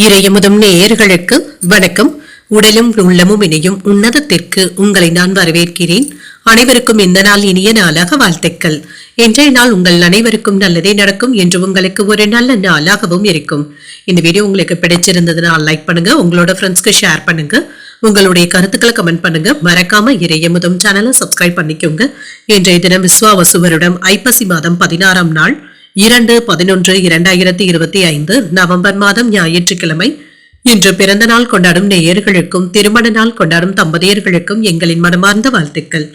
இறையமுதும் நேயர்களுக்கு வணக்கம். உடலும் உள்ளமும் இணையும் உன்னதத்திற்கு உங்களை நான் வரவேற்கிறேன். அனைவருக்கும் இந்த நாள் இனிய நாளாக வாழ்த்துக்கள். இன்றைய நாள் உங்கள் அனைவருக்கும் நல்லதே நடக்கும் என்று உங்களுக்கு ஒரு நல்ல நாளாகவும் இருக்கும். இந்த வீடியோ உங்களுக்கு பிடிச்சிருந்ததுனால் லைக் பண்ணுங்க, உங்களோட ஃப்ரெண்ட்ஸ்க்கு ஷேர் பண்ணுங்க, உங்களுடைய கருத்துக்களை கமெண்ட் பண்ணுங்க. மறக்காம இறையமுதும் சேனலை சப்ஸ்கிரைப் பண்ணிக்கோங்க. இன்றைய தினம் விஸ்வாவசு வருடம் ஐப்பசி மாதம் 16ஆம் நாள் 2/11/2025 நவம்பர் மாதம் ஞாயிற்றுக்கிழமை. இன்று பிறந்த நாள் கொண்டாடும் நேயர்களுக்கும் திருமண நாள் கொண்டாடும் தம்பதியர்களுக்கும் எங்களின் மனமார்ந்த வாழ்த்துக்கள்.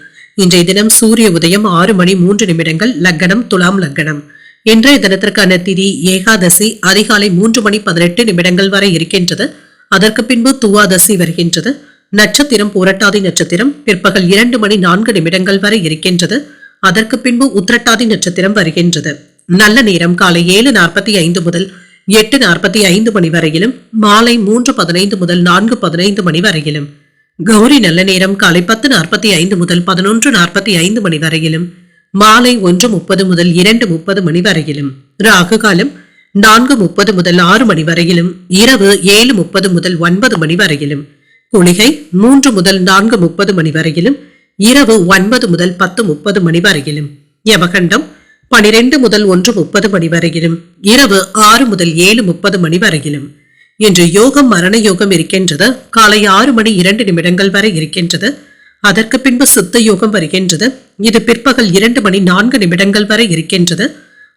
இன்றைய தினம் சூரிய உதயம் 6:03 லக்னம் துலாம் லக்னம். இன்றைய தினத்திற்கான திதி ஏகாதசி அதிகாலை 3:18 வரை இருக்கின்றது. அதற்கு பின்பு துவாதசி வருகின்றது. நட்சத்திரம் பூரட்டாதி நட்சத்திரம் பிற்பகல் 2:04 வரை இருக்கின்றது. அதற்கு பின்பு உத்திரட்டாதி நட்சத்திரம் வருகின்றது. நல்ல நேரம் காலை 7:45 முதல் 8:45 வரையிலும், மாலை 3:15 முதல் 4:15 வரையிலும். கௌரி நல்ல நேரம் காலை 10:45 முதல் 11:45 வரையிலும், மாலை 1:30 முதல் 2:30 வரையிலும். ராகு காலம் 4:30 முதல் 6 வரையிலும், இரவு 7:30 முதல் 9 வரையிலும். குளிகை 3 முதல் 4:30 வரையிலும், இரவு 9 முதல் 10:30 வரையிலும். யமகண்டம் 12 முதல் 1:30 வரையிலும், இரவு 6 முதல் 7:30 வரையிலும். இன்று யோகம் மரண யோகம் இருக்கின்றது. காலை 6:02 வரை இருக்கின்றது. அதற்கு பின்பு சித்த யோகம் வருகின்றது. இது பிற்பகல் 2:04 வரை இருக்கின்றது.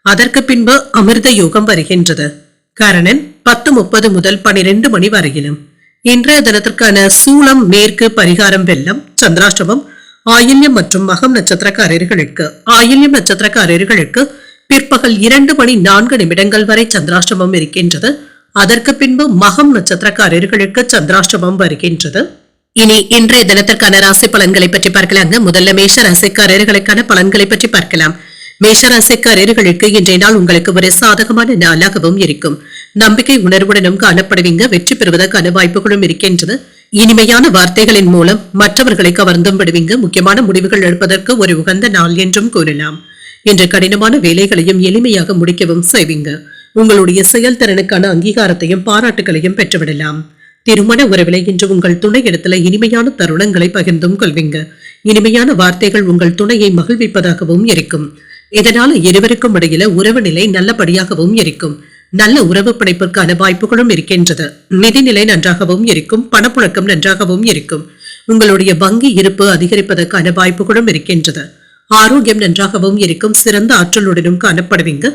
அதற்கு பின்பு அமிர்த யோகம் வருகின்றது. கரணன் 10:30 முதல் 12 வரையிலும். இன்றைய தினத்திற்கான சூலம் மேற்கு, பரிகாரம் வெள்ளம், சந்திராஷ்டமம் ஆயில்யம் மற்றும் மகம் நட்சத்திரக்காரர்களுக்கு. ஆயில்யம் நட்சத்திரக்காரர்களுக்கு பிற்பகல் 2:04 வரை சந்திராஷ்டமம் இருக்கின்றது. அதற்கு பின்பு மகம் நட்சத்திரக்காரர்களுக்கு சந்திராஷ்டமம் வருகின்றது. இனி இன்றைய தினத்திற்கான ராசி பலன்களை பற்றி பார்க்கலாங்க. முதல்ல மேஷ ராசிக்காரர்களுக்கான பலன்களை பற்றி பார்க்கலாம். மேஷ ராசிக்காரர்களுக்கு இன்றைய நாள் உங்களுக்கு ஒரு சாதகமான நாளாகவும் இருக்கும். நம்பிக்கை உணர்வுடனும் காணப்படுவீங்க. வெற்றி பெறுவதற்கான வாய்ப்புகளும் இருக்கின்றது. இனிமையான வார்த்தைகளின் மூலம் மற்றவர்களை கவர்ந்தும் விடுவீங்க. முக்கியமான முடிவுகள் எடுப்பதற்கு ஒரு உகந்த நாள் என்றும் கூறலாம். இன்று கடினமான வேலைகளையும் எளிமையாக முடிக்கவும் செய்வீங்க. உங்களுடைய செயல்திறனுக்கான அங்கீகாரத்தையும் பாராட்டுகளையும் பெற்றுவிடலாம். திருமண உறவிலை இன்று உங்கள் துணை இடத்துல இனிமையான தருணங்களை பகிர்ந்தும் கொள்வீங்க. இனிமையான வார்த்தைகள் உங்கள் துணையை மகிழ்விப்பதாகவும் இருக்கும். இதனால இருவருக்கும் இடையில உறவு நிலை நல்லபடியாகவும் இருக்கும். நல்ல உறவு பிணைப்பிற்கான வாய்ப்புகளும் இருக்கின்றது. நிதிநிலை நன்றாகவும் இருக்கும். பணப்புழக்கம் நன்றாகவும் இருக்கும். உங்களுடைய வங்கி இருப்பு அதிகரிப்பதற்கான வாய்ப்புகளும் இருக்கின்றது. ஆரோக்கியம் நன்றாகவும் இருக்கும். சிறந்த ஆற்றலுடனும் காணப்படுவீங்க.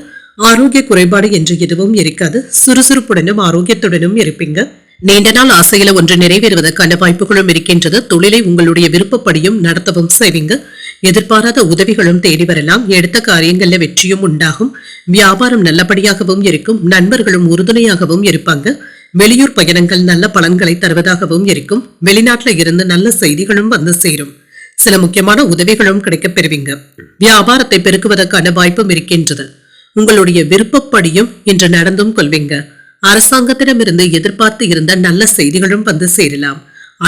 ஆரோக்கிய குறைபாடு என்று எதுவும் இருக்காது. சுறுசுறுப்புடனும் ஆரோக்கியத்துடனும் இருப்பீங்க. நீண்ட நாள் ஆசையில ஒன்று நிறைவேறுவதற்கான வாய்ப்புகளும் இருக்கின்றது. தொழிலை உங்களுடைய விருப்பப்படியும் நடத்தவும் செய்வீங்க. எதிர்பாராத உதவிகளும் தேடி வரலாம். எடுத்த காரியங்கள்ல வெற்றியும் உண்டாகும். வியாபாரம் நல்லபடியாகவும் இருக்கும். நண்பர்களும் உறுதுணையாகவும் இருப்பாங்க. வெளியூர் பயணங்கள் நல்ல பலன்களை தருவதாகவும் இருக்கும். வெளிநாட்டுல இருந்து நல்ல செய்திகளும் வந்து சேரும். சில முக்கியமான உதவிகளும் கிடைக்கப் பெறுவீங்க. வியாபாரத்தை பெருக்குவதற்கான வாய்ப்பும் இருக்கின்றது. உங்களுடைய விருப்பப்படியும் இன்று நடந்தும் கொள்வீங்க. அரசாங்கத்திடமிருந்து எதிர்பார்த்து இருந்த நல்ல செய்திகளும் வந்து சேரலாம்.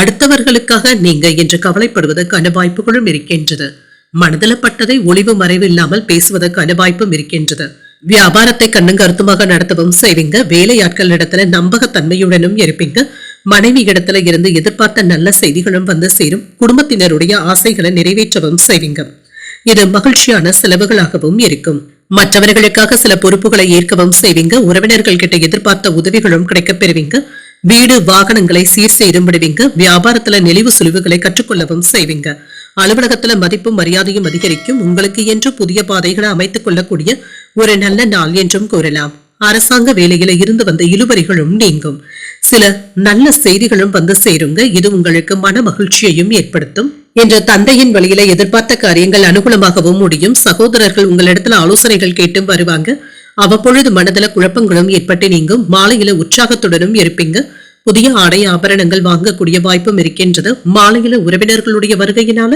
அடுத்தவர்களுக்காக நீங்க இன்று கவலைப்படுவதற்கான வாய்ப்புகளும் இருக்கின்றது. மனதில் பட்டதை ஒளிவு மறைவு இல்லாமல் பேசுவதற்கான வாய்ப்பும் இருக்கின்றது. வியாபாரத்தை கண்ணும் கருத்துமாக நடத்தவும் செய்வீங்க. வேலையாட்கள் இடத்துல நம்பகத்தன்மையுடனும் இருப்பீங்க. மனைவி இடத்துல இருந்து எதிர்பார்த்த நல்ல செய்திகளும் வந்து சேரும். குடும்பத்தினருடைய ஆசைகளை நிறைவேற்றவும் செய்வீங்க. இது மகிழ்ச்சியான செலவுகளாகவும் இருக்கும். மற்றவர்களுக்காக சில பொறுப்புகளை ஏற்கவும் செய்வீங்க. உறவினர்கள் கிட்ட எதிர்பார்த்த உதவிகளும் கிடைக்கப் பெறுவீங்க. வீடு வாகனங்களை சீர் செய்தும் விடுவீங்க. வியாபாரத்துல நெளிவு சுழிவுகளை கற்றுக்கொள்ளவும் செய்வீங்க. அலுவலகத்துல மதிப்பும் மரியாதையும் அதிகரிக்கும். உங்களுக்கு என்று புதிய பாதைகளை அமைத்துக் கொள்ளக்கூடிய ஒரு நல்ல நாள் என்றும் கூறலாம். அரசாங்க வேலையில இருந்து வந்த இழுபறிகளும் நீங்கும். சில நல்ல செய்திகளும் வந்து சேருங்க. இது உங்களுக்கு மன மகிழ்ச்சியையும் ஏற்படுத்தும். என்ற தந்தையின் வழியில எதிர்பார்த்த காரியங்கள் அனுகூலமாகவும் முடியும். சகோதரர்கள் உங்களிடத்துல ஆலோசனைகள் கேட்டும் வருவாங்க. அவ்வப்பொழுது மனதில குழப்பங்களும் ஏற்பட்டு நீங்கும். மாலையில உற்சாகத்துடனும் இருப்பீங்க. புதிய ஆடை ஆபரணங்கள் வாங்கக்கூடிய வாய்ப்பும் இருக்கின்றது. மாலையில உறவினர்களுடைய வருகையினால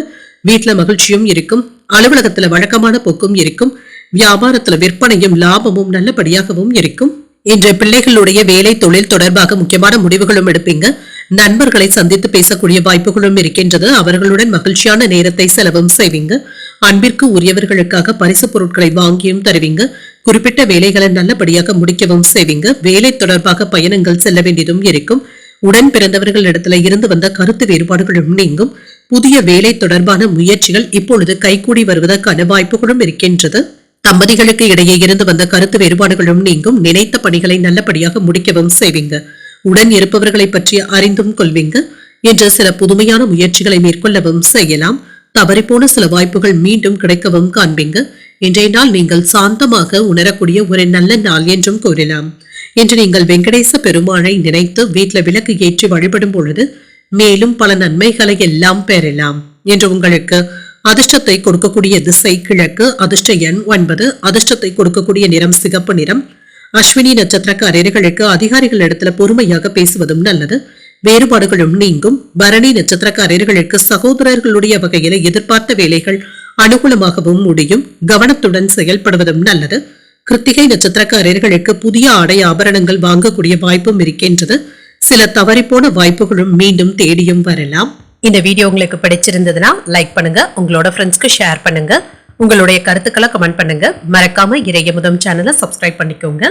வீட்டுல மகிழ்ச்சியும் இருக்கும். அலுவலகத்துல வழக்கமான போக்கும் இருக்கும். வியாபாரத்துல விற்பனையும் லாபமும் நல்லபடியாகவும் இருக்கும். இன்று பிள்ளைகளுடைய வேலை தொழில் தொடர்பாக முக்கியமான முடிவுகளும் எடுப்பீங்க. நண்பர்களை சந்தித்து பேசக்கூடிய வாய்ப்புகளும் இருக்கின்றது. அவர்களுடன் மகிழ்ச்சியான நேரத்தை செலவும் செய்வீங்க. அன்பிற்கு உரியவர்களுக்காக பரிசு பொருட்களை வாங்கியும் தருவீங்க. குறிப்பிட்ட வேலைகளை நல்லபடியாக முடிக்கவும் செய்வீங்க. வேலை தொடர்பாக பயணங்கள் செல்ல வேண்டியதும் இருக்கும். உடன் பிறந்தவர்களிடத்துல இருந்து வந்த கருத்து வேறுபாடுகளும் நீங்கும். புதிய வேலை தொடர்பான முயற்சிகள் இப்பொழுது கைகூடி வருவதற்கான வாய்ப்புகளும் இருக்கின்றது. தம்பதிகளுக்கு இடையே இருந்து வந்த கருத்து வேறுபாடுகளும் நீங்கும். நினைத்த பணிகளை நல்லபடியாக முடிக்கவும் செய்வீங்க. உடன் இருப்பவர்களை பற்றி அறிந்தும் கொள்வீங்க. என்று சில புதுமையான முயற்சிகளை மேற்கொள்ளவும் செய்யலாம். தவறிப்போன சில வாய்ப்புகள் மீண்டும் கிடைக்கவும் காண்பீங்க. இன்றைய நாள் நீங்கள் சாந்தமாக உணரக்கூடிய ஒரு நல்ல நாள் என்றும் கூறலாம். இன்று நீங்கள் வெங்கடேச பெருமாளை நினைத்து வீட்டில் விளக்கு ஏற்றி வழிபடும் பொழுது மேலும் பல நன்மைகளை எல்லாம் பெறலாம். என்று உங்களுக்கு அதிர்ஷ்டத்தை கொடுக்கக்கூடிய திசை கிழக்கு, அதிர்ஷ்ட எண் 9, அதிர்ஷ்டத்தை கொடுக்கக்கூடிய நிறம் சிகப்பு நிறம். அஸ்வினி நட்சத்திரக்காரர்களுக்கு அதிகாரிகள் இடத்துல பொறுமையாக பேசுவதும் நல்லது. வேறுபாடுகளும் நீங்கும். பரணி நட்சத்திரக்காரர்களுக்கு சகோதரர்களுடைய வகையில எதிர்பார்த்த வேலைகள் அனுகூலமாகவும் முடியும். கவனத்துடன் செயல்படுவதும் நல்லது. கிருத்திகை நட்சத்திரக்காரர்களுக்கு புதிய ஆடை ஆபரணங்கள் வாங்கக்கூடிய வாய்ப்பும் இருக்கின்றது. சில தவறிப்போன வாய்ப்புகளும் மீண்டும் தேடியும் வரலாம். இந்த வீடியோ உங்களுக்கு பிடிச்சிருந்ததுன்னா லைக் பண்ணுங்க, உங்களோட ஃப்ரெண்ட்ஸ்க்கு ஷேர் பண்ணுங்க, உங்களுடைய கருத்துக்களை கமெண்ட் பண்ணுங்க. மறக்காம இறையமுதம் சேனலை சப்ஸ்கிரைப் பண்ணிக்கோங்க.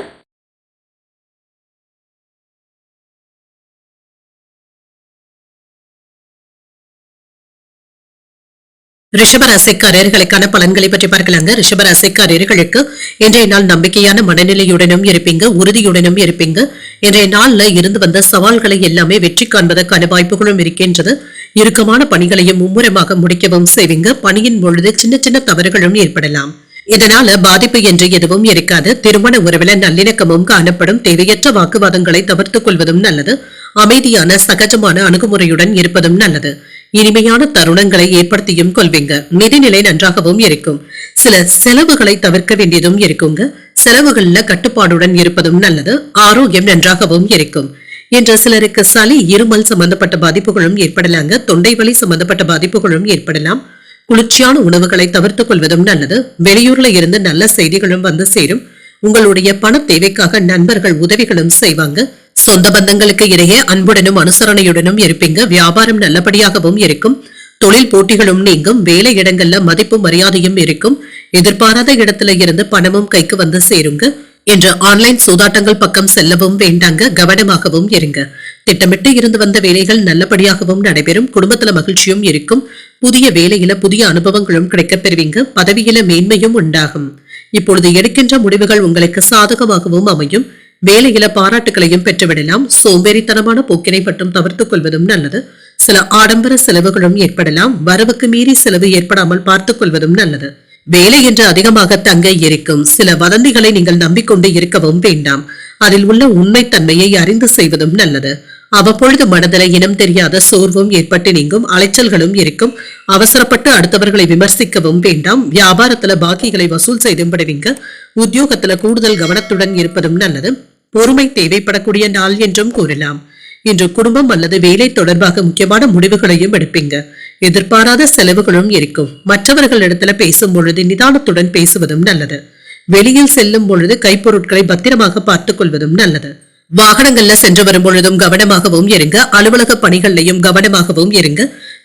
ரிஷபராசிக்காரர்களுக்கான பலன்களை பற்றி பார்க்கலாங்க. ரிஷபராசிக்காரர்களுக்கு இன்றைய நாள் நம்பிக்கையான மனநிலையுடனும் இருப்பீங்க, உறுதியுடனும் இருப்பீங்க. இன்றைய நாள்ல இருந்து வந்த சவால்களை எல்லாமே வெற்றி காண்பதற்கான வாய்ப்புகளும் இருக்கின்றது. இறுக்கமான பணிகளையும் மும்முரமாக முடிக்கவும் செய்வீங்க. பணியின் பொழுது சின்ன சின்ன தவறுகளும் ஏற்படலாம். இதனால பாதிப்பு என்று எதுவும் இருக்காது. திருமண உறவில நல்லிணக்கமும் காணப்படும். தேவையற்ற வாக்குவாதங்களை தவிர்த்துக் கொள்வதும் நல்லது. அமைதியான சகஜமான அணுகுமுறையுடன் இருப்பதும் நல்லது. இனிமையான தருணங்களை ஏற்படுத்தியும் கொள்வீங்க. நிதிநிலை நன்றாகவும் இருக்கும். சில செலவுகளை தவிர்க்க வேண்டியதும் இருக்குங்க. செலவுகள்ல கட்டுப்பாடுடன் இருப்பதும் நல்லது. ஆரோக்கியம் நன்றாகவும் இருக்கும். என்ற சிலருக்கு சளி, இருமல் சம்பந்தப்பட்ட பாதிப்புகளும் ஏற்படலாங்க. தொண்டை வலி சம்பந்தப்பட்ட பாதிப்புகளும் ஏற்படலாம். குளிர்ச்சியான உணவுகளை தவிர்த்துக் கொள்வதும் நல்லது. வெளியூர்ல இருந்து நல்ல செய்திகளும் வந்து சேரும். உங்களுடைய பண தேவைக்காக நண்பர்கள் உதவிகளும் செய்வாங்க. சொந்த பந்தங்களுக்கு இடையே அன்புடனும் அனுசரணையுடனும் இருப்பீங்க. வியாபாரம் நல்லபடியாகவும் இருக்கும். தொழில் போட்டிகளும் நீங்கும். வேலை இடங்கள்ல மதிப்பும் மரியாதையும் இருக்கும். எதிர்பாராத இடத்துல இருந்து பணமும் கைக்கு வந்து சேருங்க. என்று ஆன்லைன் சூதாட்டங்கள் பக்கம் செல்லவும் வேண்டாங்க. கவனமாகவும் இருங்க. திட்டமிட்டு இருந்து வந்த வேலைகள் நல்லபடியாகவும் நடைபெறும். குடும்பத்துல மகிழ்ச்சியும் இருக்கும். புதிய வேலையில புதிய அனுபவங்களும் கிடைக்கப் பெறுவீங்க. பதவியில மேன்மையும் உண்டாகும். இப்பொழுது எடுக்கின்ற முடிவுகள் உங்களுக்கு சாதகமாகவும் அமையும். வேலையில பாராட்டுகளையும் பெற்றுவிடலாம். சோம்பேறித்தனமான போக்கினை மட்டும் தவிர்த்துக் கொள்வதும் நல்லது. சில ஆடம்பர செலவுகளும் ஏற்படலாம். வரவுக்கு மீறி செலவு ஏற்படாமல் பார்த்துக் கொள்வதும் நல்லது. வேலை என்று அதிகமாக தங்க இருக்கும். சில வதந்திகளை நீங்கள் நம்பிக்கொண்டு இருக்கவும் வேண்டாம். அதில் உள்ள உண்மைத்தன்மையை அறிந்து செய்வதும் நல்லது. அவ்வப்பொழுது மனதில இனம் தெரியாத சோர்வும் ஏற்பட்டு நீங்கும். அலைச்சல்களும் இருக்கும். அவசரப்பட்டு அடுத்தவர்களை விமர்சிக்கவும் வேண்டாம். வியாபாரத்துல பாக்கிகளை வசூல் செய்தும் விடுவீங்க. உத்தியோகத்துல கூடுதல் கவனத்துடன் இருப்பதும் நல்லது. பொறுமை தேவைப்படக்கூடிய நாள் என்றும் கூறலாம். இன்று குடும்பம் அல்லது வேலை தொடர்பாக முக்கியமான முடிவுகளையும் எடுப்பீங்க. எதிர்பாராத செலவுகளும் இருக்கும். மற்றவர்களிடத்துல பேசும் பொழுது நிதானத்துடன் பேசுவதும் நல்லது. வெளியில் செல்லும் பொழுது கைப்பொருட்களை பத்திரமாக பார்த்துக் கொள்வதும் நல்லது. வாகனங்கள்ல சென்று வரும் பொழுதும் கவனமாகவும் இருங்க. அலுவலக பணிகள்லையும் கவனமாகவும் இருங்க.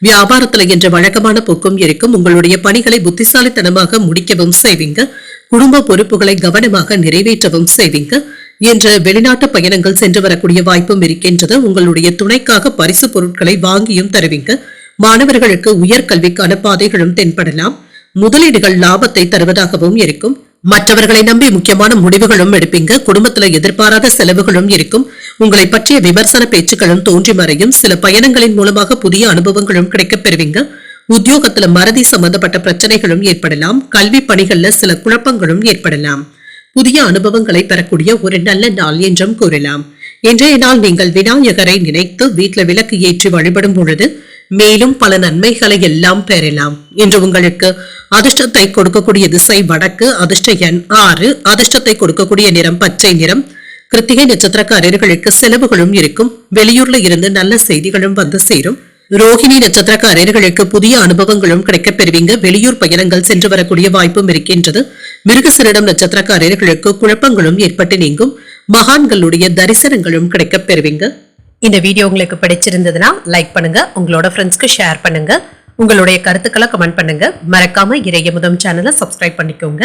வியாபாரத்துல என்ற வழக்கமான போக்கும் இருக்கும். உங்களுடைய பணிகளை புத்திசாலித்தனமாக முடிக்கவும் செய்வீங்க. குடும்ப பொறுப்புகளை கவனமாக நிறைவேற்றவும் செய்வீங்க. என்ற வெளிநாட்டு பயணங்கள் சென்று வரக்கூடிய வாய்ப்பும் இருக்கின்றது. உங்களுடைய துணைக்காக பரிசு பொருட்களை வாங்கியும் தருவீங்க. மாணவர்களுக்கு உயர்கல்விக்கான பாதைகளும் தென்படலாம். முதலீடுகள் லாபத்தை தருவதாகவும் இருக்கும். மற்றவர்களை நம்பி முக்கியமான முடிவுகளும் எடுப்பீங்க. குடும்பத்துல எதிர்பாராத செலவுகளும் இருக்கும். உங்களை பற்றிய விமர்சன பேச்சுக்களும் தோன்றி மறையும். சில பயணங்களின் மூலமாக புதிய அனுபவங்களும் கிடைக்கப் பெறுவீங்க. உத்தியோகத்துல மறதி சம்பந்தப்பட்ட பிரச்சனைகளும் ஏற்படலாம். கல்வி பணிகள்ல சில குழப்பங்களும் ஏற்படலாம். புதிய அனுபவங்களை பெறக்கூடிய ஒரு நல்ல நாள் என்றும் கூறலாம். இன்றைய நாள் நீங்கள் விநாயகரை நினைத்து வீட்டில் விளக்கு ஏற்றி வழிபடும் பொழுது மேலும் பல நன்மைகளை எல்லாம் பெறலாம். இன்று உங்களுக்கு அதிர்ஷ்டத்தை கொடுக்கக்கூடிய திசை வடக்கு, அதிர்ஷ்ட எண் 6, அதிர்ஷ்டத்தை கொடுக்கக்கூடிய நிறம் பச்சை நிறம். கிருத்திகை நட்சத்திரக்காரர்களுக்கு செலவுகளும் இருக்கும். வெளியூர்ல இருந்து நல்ல செய்திகளும் வந்து சேரும். ரோஹிணி நட்சத்திரக்காரர்களுக்கு புதிய அனுபவங்களும் கிடைக்கப் பெறுவீங்க. வெளியூர் பயணங்கள் சென்று வரக்கூடிய வாய்ப்பும் இருக்கின்றது. மிருகசீரிடம் நட்சத்திரக்காரர்களுக்கு குழப்பங்களும் ஏற்பட்டு நீங்கும். மகான்களுடைய தரிசனங்களும் கிடைக்கப் பெறுவீங்க. இந்த வீடியோ உங்களுக்கு பிடிச்சிருந்ததுன்னா லைக் பண்ணுங்க, உங்களோட ஃப்ரெண்ட்ஸ்க்கு ஷேர் பண்ணுங்க, உங்களுடைய கருத்துக்களை கமெண்ட் பண்ணுங்க. மறக்காம இறையமுதம் சேனலை சப்ஸ்கிரைப் பண்ணிக்கோங்க.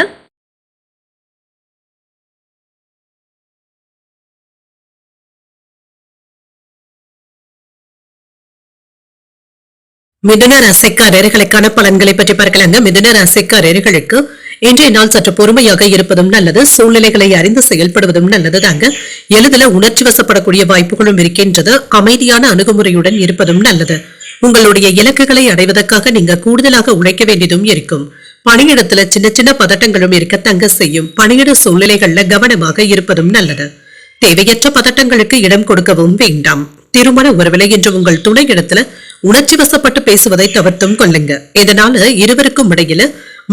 மிதுன ராசிக்காரர்களுக்கான பலன்களை பற்றி பார்க்கலாங்க. மிதுன ராசிக்காரர்களுக்கு இன்றைய நாள் சற்று பொறுமையாக இருப்பதும் நல்லது. சூழ்நிலைகளை அறிந்து செயல்படுவதும் நல்லது தாங்க. எளிதில் உணர்ச்சி வசப்படக்கூடிய வாய்ப்புகளும் இருக்கின்றது. அமைதியான அணுகுமுறையுடன் இருப்பதும் நல்லது. உங்களுடைய இலக்குகளை அடைவதற்காக நீங்க கூடுதலாக உழைக்க வேண்டியதும் இருக்கும். பணியிடத்துல சின்ன சின்ன பதட்டங்களும் இருக்க தங்க செய்யும். பணியிட சூழ்நிலைகள்ல கவனமாக இருப்பதும் நல்லது. தேவையற்ற பதட்டங்களுக்கு இடம் கொடுக்கவும் வேண்டாம். திருமண உறவிலை என்று உங்கள் துணை இடத்துல உணர்ச்சி வசப்பட்டு பேசுவதை தவிர்த்தும் கொள்ளுங்க. இதனால இருவருக்கும் இடையில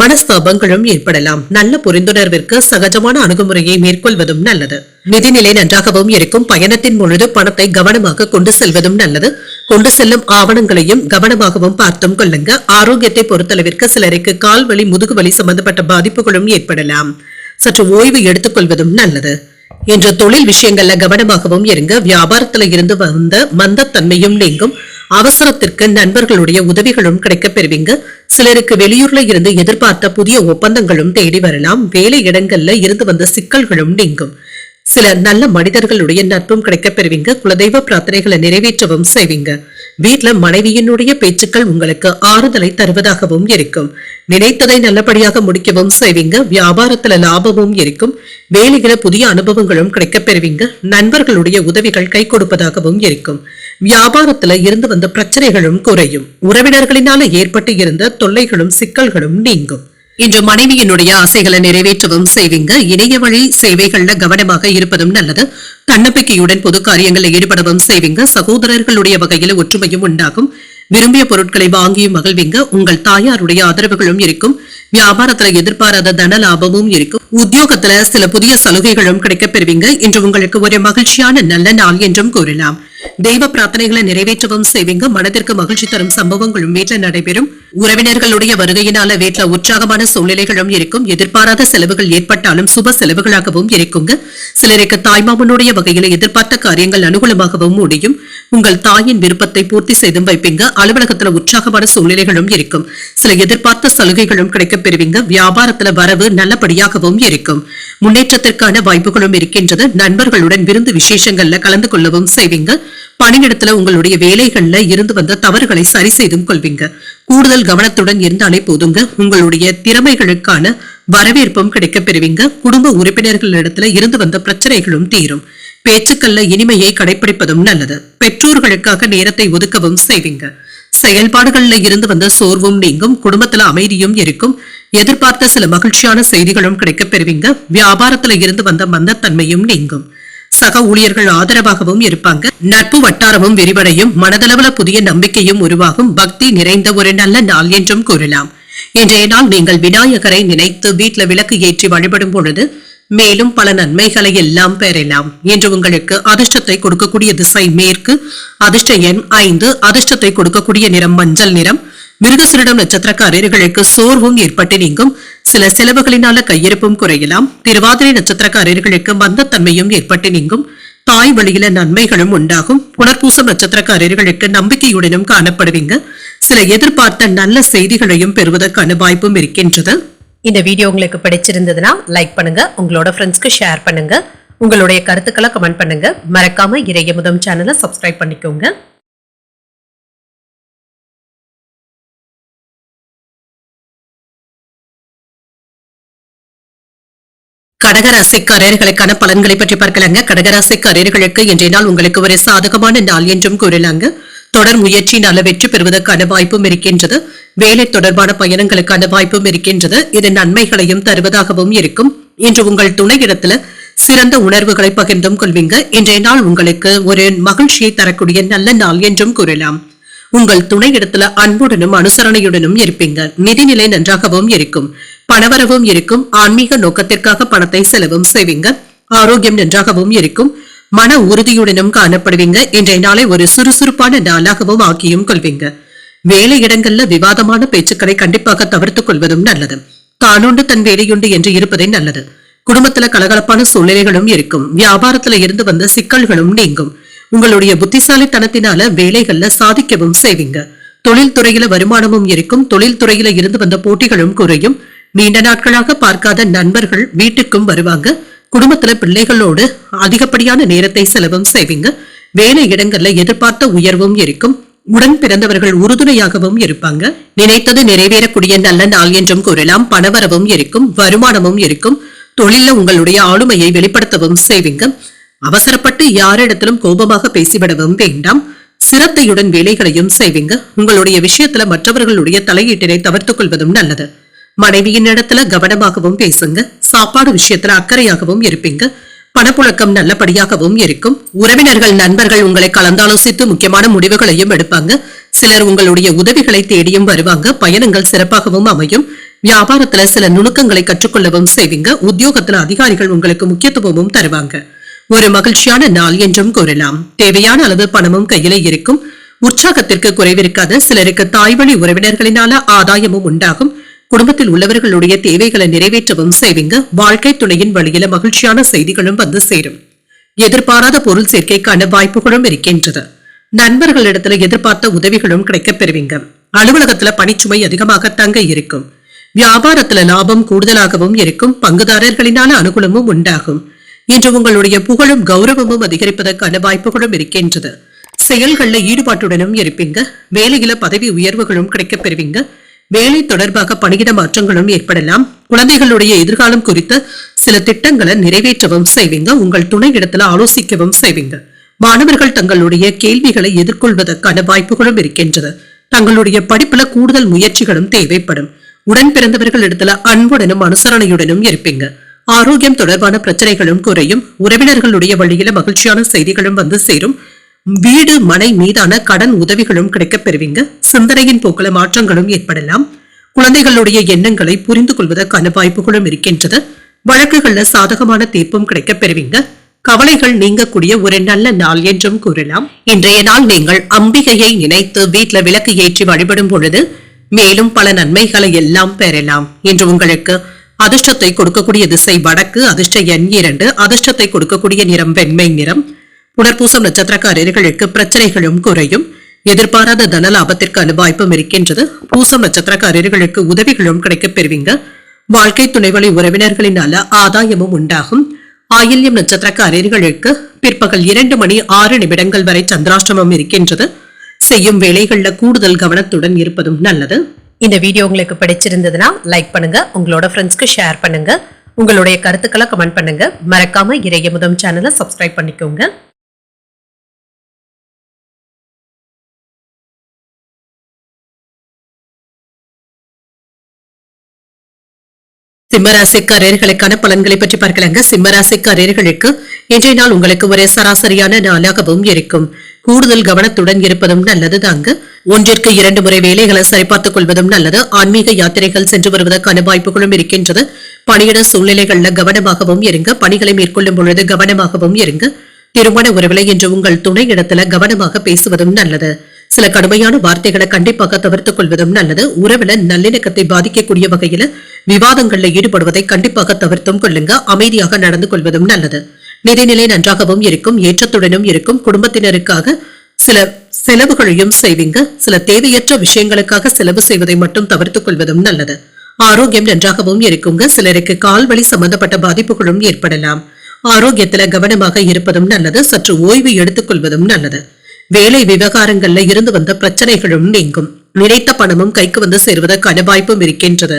மனஸ்தாபங்களும் ஏற்படலாம். நல்ல புரிந்துணர்விற்கு சகஜமான அணுகுமுறையை மேற்கொள்வதும் நல்லது. நிதிநிலை நன்றாகவும் இருக்கும். பயணத்தின் பொழுது பணத்தை கவனமாக கொண்டு செல்வதும் நல்லது. கொண்டு செல்லும் ஆவணங்களையும் கவனமாகவும் பார்த்தும் கொள்ளுங்க. ஆரோக்கியத்தை பொறுத்தளவிற்கு சிலருக்கு கால்வலி, முதுகுவலி சம்பந்தப்பட்ட பாதிப்புகளும் ஏற்படலாம். சற்று ஓய்வு எடுத்துக் கொள்வதும் நல்லது. என்ற தொழில் விஷயங்கள்ல கவனமாகவும் இருங்க. வியாபாரத்துல இருந்து வந்த மந்தத்தன்மையும் நீங்கும். அவசரத்திற்கு நண்பர்களுடைய உதவிகளும் கிடைக்கப் பெறுவீங்க. சிலருக்கு வெளியூர்ல இருந்து எதிர்பார்த்த புதிய ஒப்பந்தங்களும் தேடி வரலாம். வேலை இடங்கள்ல இருந்து வந்த சிக்கல்களும் நீங்கும். சில நல்ல மனிதர்களுடைய நட்பும் கிடைக்கப் பெறுவீங்க. குலதெய்வ பிரார்த்தனைகளை நிறைவேற்றவும் செய்வீங்க. வீட்டுல மனைவியினுடைய பேச்சுக்கள் உங்களுக்கு ஆறுதலை தருவதாகவும் இருக்கும். நினைத்ததை நல்லபடியாக முடிக்கவும் செய்வீங்க. வியாபாரத்துல லாபமும் இருக்கும். வேலைகளை புதிய அனுபவங்களும் கிடைக்கப் பெறுவீங்க. நண்பர்களுடைய உதவிகள் கை கொடுப்பதாகவும் இருக்கும். வியாபாரத்துல இருந்து வந்த பிரச்சனைகளும் குறையும். உறவினர்களினால ஏற்பட்டு இருந்த தொல்லைகளும் சிக்கல்களும் நீங்கும். இன்று மனைவியினுடைய ஆசைகளை நிறைவேற்றவும் செய்வீங்க. இணைய வழி சேவைகள்ல கவனமாக இருப்பதும் நல்லது. தன்னம்பிக்கையுடன் பொது காரியங்களில் ஈடுபடவும் செய்வீங்க. சகோதரர்களுடைய வகையில ஒற்றுமையும் உண்டாகும். விரும்பிய பொருட்களை வாங்கியும் மகிழ்வீங்க. உங்கள் தாயாருடைய ஆதரவுகளும் இருக்கும். வியாபாரத்துல எதிர்பாராத தன லாபமும் இருக்கும். உத்தியோகத்துல சில புதிய சலுகைகளும் கிடைக்கப் பெறுவீங்க. இன்று உங்களுக்கு ஒரு மகிழ்ச்சியான நல்ல நாள் என்றும் கூறலாம். தெய்வ பிரார்த்தனைகளை நிறைவேற்றவும் செய்வீங்க. மனதிற்கு மகிழ்ச்சி தரும் சம்பவங்களும் வீட்டில் நடைபெறும். உறவினர்களுடைய வருகையினால வீட்டுல உற்சாகமான சூழ்நிலைகளும் இருக்கும். எதிர்பாராத செலவுகள் ஏற்பட்டாலும் சுப செலவுகளாகவும் இருக்குங்க. சிலருக்கு தாய்மாமனுடைய வகையில எதிர்பார்த்த காரியங்கள் அனுகூலமாகவும் முடியும். உங்கள் தாயின் விருப்பத்தை பூர்த்தி செய்தும் வைப்பீங்க. அலுவலகத்துல உற்சாகமான சூழ்நிலைகளும் இருக்கும். சில எதிர்பார்த்த சலுகைகளும் கிடைக்கப் பெறுவீங்க. வியாபாரத்துல வரவு நல்லபடியாகவும் இருக்கும். முன்னேற்றத்திற்கான வாய்ப்புகளும் இருக்கின்றது. நண்பர்களுடன் விருந்து விசேஷங்கள்ல கலந்து கொள்ளவும் செய்வீங்க. பணியிடத்துல உங்களுடைய வேலைகள்ல இருந்து வந்த தவறுகளை சரி செய்தும் கொள்வீங்க. கூடுதல் கவனத்துடன் இருந்தாலே போதுங்க. உங்களுடைய திறமைகளுக்கான வரவேற்பும் கிடைக்கப் பெறுவீங்க. குடும்ப உறுப்பினர்களிடத்துல இருந்து வந்த பிரச்சனைகளும் தீரும். பேச்சுக்கள்ல இனிமையை கடைபிடிப்பதும் நல்லது. பெற்றோர்களுக்காக நேரத்தை ஒதுக்கவும் செய்வீங்க. செயல்பாடுகள்ல இருந்து வந்த சோர்வும் நீங்கும். குடும்பத்துல அமைதியும் இருக்கும். எதிர்பார்த்த சில மகிழ்ச்சியான செய்திகளும் கிடைக்கப் பெறுவீங்க. வியாபாரத்துல இருந்து வந்த மந்தத்தன்மையும் நீங்கும். சக ஊழியர்கள் ஆதரவாகவும் இருப்பாங்க. நட்பு வட்டாரமும் விரிவடையும். மனதளவுல புதிய நம்பிக்கையும் உருவாகும். பக்தி நிறைந்த ஒரு நல்ல நாள் என்றும் கூறலாம். இன்றைய நாள் நீங்கள் விநாயகரை நினைத்து வீட்டுல விளக்கு ஏற்றி வழிபடும் பொழுது மேலும் பல நன்மைகளை எல்லாம் பெறலாம். என்று உங்களுக்கு அதிர்ஷ்டத்தை கொடுக்கக்கூடிய திசை மேற்கு. அதிர்ஷ்ட எண் 5. அதிர்ஷ்டத்தை கொடுக்கக்கூடிய நிறம் மஞ்சள் நிறம். மிருகசீரிடம் நட்சத்திரக்காரர்களுக்கு சோர்வும் ஏற்பட்டு நீங்கும். சில செலவுகளினால கையிருப்பும் குறையலாம். திருவாதிரை நட்சத்திரக்காரர்களுக்கு மந்தத்தன்மையும் ஏற்பட்டு நீங்கும். தாய் வழியில நன்மைகளும் உண்டாகும். புனர்பூசம் நட்சத்திரக்காரர்களுக்கு நம்பிக்கையுடனும் காணப்படுவீங்க. சில எதிர்பார்த்த நல்ல செய்திகளையும் பெறுவதற்கான வாய்ப்பும் இருக்கின்றது. இந்த வீடியோ உங்களுக்கு பிடிச்சிருந்ததுன்னா லைக் பண்ணுங்க, உங்களோட ஃப்ரெண்ட்ஸ்க்கு ஷேர் பண்ணுங்க, உங்களுடைய கருத்துக்களை கமெண்ட் பண்ணுங்க. மறக்காம இறையமுதம் சேனலை சப்ஸ்கிரைப் பண்ணிக்கோங்க. கடகராசிக்காரர்களுக்கான பலன்களை பற்றி பார்க்கலாங்க. கடகராசிக்காரர்களுக்கு இன்றைய நாள் உங்களுக்கு ஒரு சாதகமான நாள் என்றும் கூறலாங்க. தொடர் முயற்சியினால வெற்றி பெறுவதற்கான வாய்ப்பும் இருக்கின்றது. வேலை தொடர்பான பயணங்களுக்கான வாய்ப்பும் இருக்கின்றது. இது நன்மைகளையும் தருவதாகவும் இருக்கும். இன்று உங்கள் துணையிடத்துல சிறந்த உணர்வுகளை பகிர்ந்தும் கொள்வீங்க. இன்றைய நாள் உங்களுக்கு ஒரு மகிழ்ச்சியை தரக்கூடிய நல்ல நாள் என்றும் கூறலாம். உங்கள் துணை இடத்துல அன்புடனும் அனுசரணையுடனும் இருப்பீங்க. நிதிநிலை நன்றாகவும் இருக்கும். பணவரவும் இருக்கும். ஆன்மீக நோக்கத்திற்காக பணத்தை செலவும் செய்வீங்க. ஆரோக்கியம் நன்றாகவும் இருக்கும். மன உறுதியுடனும் காணப்படுவீங்க. இன்றைய நாளை ஒரு சுறுசுறுப்பான நாளாகவும் ஆக்கியும் கொள்வீங்க. வேலை இடங்கள்ல விவாதமான பேச்சுக்களை கண்டிப்பாக தவிர்த்துக் கொள்வதும் நல்லது. தானுண்டு தன் வேலையுண்டு என்று இருப்பதே நல்லது. குடும்பத்துல கலகலப்பான சூழ்நிலைகளும் இருக்கும். வியாபாரத்துல இருந்து வந்த சிக்கல்களும் நீங்கும். உங்களுடைய புத்திசாலித்தனத்தினால வேலைகள்ல சாதிக்கவும் செய்வீங்க. தொழில் துறையில வருமானமும் இருக்கும். தொழில் துறையில இருந்து வந்த போட்டிகளும் குறையும். நீண்ட நாட்களாக பார்க்காத நண்பர்கள் வீட்டுக்கும் வருவாங்க. குடும்பத்துல பிள்ளைகளோடு அதிகப்படியான நேரத்தை செலவும் செய்வீங்க. வேலை இடங்கள்ல எதிர்பார்த்த உயர்வும் இருக்கும். உடன் பிறந்தவர்கள் உறுதுணையாகவும் இருப்பாங்க. நினைத்தது நிறைவேறக்கூடிய நல்ல நாள் என்றும் கூறலாம். பணவரவும் இருக்கும், வருமானமும் இருக்கும். தொழில உங்களுடைய ஆளுமையை வெளிப்படுத்தவும் செய்வீங்க. அவசரப்பட்டு யாரிடத்திலும் கோபமாக பேசிவிடவும் வேண்டாம். சிரத்தையுடன் வேலைகளையும் செய்வீங்க. உங்களுடைய விஷயத்துல மற்றவர்களுடைய தலையீட்டினை தவிர்த்துக் கொள்வதும் நல்லது. மனைவியின் இடத்துல கவனமாகவும் பேசுங்க. சாப்பாடு விஷயத்துல அக்கறையாகவும் இருப்பீங்க. பணப்புழக்கம் நல்லபடியாகவும் இருக்கும். உறவினர்கள் நண்பர்கள் உங்களை கலந்தாலோசித்து முக்கியமான முடிவுகளையும் எடுப்பாங்க. சிலர் உங்களுடைய உதவிகளை தேடியும் வருவாங்க. பயணங்கள் சிறப்பாகவும் அமையும். வியாபாரத்துல சில நுணுக்கங்களை கற்றுக்கொள்ளவும் செய்வீங்க. உத்தியோகத்துல அதிகாரிகள் உங்களுக்கு முக்கியத்துவமும் தருவாங்க. ஒரு மகிழ்ச்சியான நாள் என்றும் கூறலாம். தேவையான அளவு பணமும் கையில இருக்கும். உற்சாகத்திற்கு குறைவிருக்காது. சிலருக்கு தாய்வழி உறவினர்களினால ஆதாயமும் உண்டாகும். குடும்பத்தில் உள்ளவர்களுடைய தேவைகளை நிறைவேற்றவும் செய்வீங்க. வாழ்க்கை துணையின் வழியில மகிழ்ச்சியான செய்திகளும் வந்து சேரும். எதிர்பாராத பொருள் சேர்க்கைக்கான வாய்ப்புகளும் இருக்கின்றது. நண்பர்களிடத்துல எதிர்பார்த்த உதவிகளும் கிடைக்கப் பெறுவீங்க. அலுவலகத்துல பணிச்சுமை அதிகமாக தங்க இருக்கும். வியாபாரத்துல லாபம் கூடுதலாகவும் இருக்கும். பங்குதாரர்களினால அனுகூலமும் உண்டாகும். இன்று உங்களுடைய புகழும் கௌரவமும் அதிகரிப்பதற்கான வாய்ப்புகளும் இருக்கின்றது. செயல்கள்ல ஈடுபாட்டுடனும் இருப்பீங்க. வேலையில பதவி உயர்வுகளும் கிடைக்கப் பெறுவீங்க. வேலை தொடர்பாக பணியிட மாற்றங்களும் ஏற்படலாம். குழந்தைகளுடைய எதிர்காலம் குறித்த சில திட்டங்களை நிறைவேற்றவும் செய்வீங்க. உங்கள் துணை இடத்துல ஆலோசிக்கவும் செய்வீங்க. மாணவர்கள் தங்களுடைய கேள்விகளை எதிர்கொள்வதற்கான வாய்ப்புகளும் இருக்கின்றது. தங்களுடைய படிப்புல கூடுதல் முயற்சிகளும் தேவைப்படும். உடன் பிறந்தவர்கள் இடத்துல அன்புடனும் அனுசரணையுடனும் இருப்பீங்க. ஆரோக்கியம் தொடர்பான பிரச்சனைகளும் குறையும். உறவினர்களுடைய வழியில மகிழ்ச்சியான செய்திகளும் வந்து சேரும். வீடு மனை மீதான கடன் உதவிகளும் கிடைக்கப் பெறுவீங்க. சிந்தனையின் போக்குல மாற்றங்களும் ஏற்படலாம். குழந்தைகளுடைய எண்ணங்களை புரிந்து கொள்வதற்கான வாய்ப்புகளும் இருக்கின்றது. வழக்குகள்ல சாதகமான தீர்ப்பும் கிடைக்கப் பெறுவீங்க. கவலைகள் நீங்கக்கூடிய ஒரு நல்ல நாள் என்றும் கூறலாம். இன்றைய நாள் நீங்கள் அம்பிகையை நினைத்து வீட்டுல விளக்கு ஏற்றி வழிபடும் பொழுது மேலும் பல நன்மைகளை எல்லாம் பெறலாம். இன்று உங்களுக்கு அதிர்ஷ்டத்தை கொடுக்கக்கூடிய திசை வடக்கு. அதிர்ஷ்ட எண் 2. அதிர்ஷ்டத்தை கொடுக்கக்கூடிய நிறம் வெண்மை நிறம். புனர்பூசம் நட்சத்திரக்காரர்களுக்கு பிரச்சனைகளும் குறையும். எதிர்பாராத தன லாபத்திற்கான வாய்ப்பும் இருக்கின்றது. பூசம் நட்சத்திரக்காரர்களுக்கு உதவிகளும் கிடைக்கப் பெறுவீங்க. வாழ்க்கை துணைவழி உறவினர்களினால ஆதாயமும் உண்டாகும். ஆயில்யம் நட்சத்திரக்காரர்களுக்கு பிற்பகல் 2:06 வரை சந்திராஷ்டமம் இருக்கின்றது. செய்யும் வேலைகள்ல கூடுதல் கவனத்துடன் இருப்பதும் நல்லது. இந்த வீடியோ உங்களுக்கு பிடிச்சிருந்ததுன்னா லைக் பண்ணுங்க. உங்களோட ஃப்ரெண்ட்ஸ்க்கு ஷேர் பண்ணுங்க. உங்களுடைய கருத்துக்களை கமெண்ட் பண்ணுங்க. மறக்காம இறையமுதம் சேனலை சப்ஸ்கிரைப் பண்ணிக்கோங்க. சிம்மராசிக்காரர்களுக்கான பலன்களை பற்றி பார்க்கலாங்க. சிம்மராசிக்காரர்களுக்கு இன்றைய நாள் உங்களுக்கு ஒரு சராசரியான நாளாகவும் இருக்கும். கூடுதல் கவனத்துடன் இருப்பதும் நல்லது தாங்க. 1ற்கு 2 முறை வேலைகளை சரிபார்த்துக் கொள்வதும் நல்லது. ஆன்மீக யாத்திரைகள் சென்று வருவதற்கான வாய்ப்புகளும் இருக்கின்றது. பணியிட சூழ்நிலைகள்ல கவனமாகவும் இருங்க. பணிகளை மேற்கொள்ளும் பொழுது கவனமாகவும் இருங்க. திருமண உறவுகளை என்று உங்கள் துணை இடத்துல கவனமாக பேசுவதும் நல்லது. சில கடுமையான வார்த்தைகளை கண்டிப்பாக தவிர்த்துக் கொள்வதும் நல்லது. உறவுல நல்லிணக்கத்தை பாதிக்கக்கூடிய வகையில விவாதங்கள்ல ஈடுபடுவதை கண்டிப்பாக தவிர்த்தும் கொள்ளுங்க. அமைதியாக நடந்து கொள்வதும் நல்லது. நிதிநிலை நன்றாகவும் இருக்கும். ஏற்றத்துடனும் இருக்கும். குடும்பத்தினருக்காக சில செலவுகளையும் செய்வீங்க. சில தேவையற்ற விஷயங்களுக்காக செலவு செய்வதை மட்டும் தவிர்த்துக் கொள்வதும் நல்லது. ஆரோக்கியம் நன்றாகவும் இருக்குங்க. சிலருக்கு கால்வலி சம்பந்தப்பட்ட பாதிப்புகளும் ஏற்படலாம். ஆரோக்கியத்துல கவனமாக இருப்பதும் நல்லது. சற்று ஓய்வு எடுத்துக் கொள்வதும் நல்லது. வேலை விவகாரங்கள்ல இருந்து வந்த பிரச்சனைகளும் நீங்கும். நினைத்த பணமும் கைக்கு வந்து சேருவதற்கான வாய்ப்பும் இருக்கின்றது.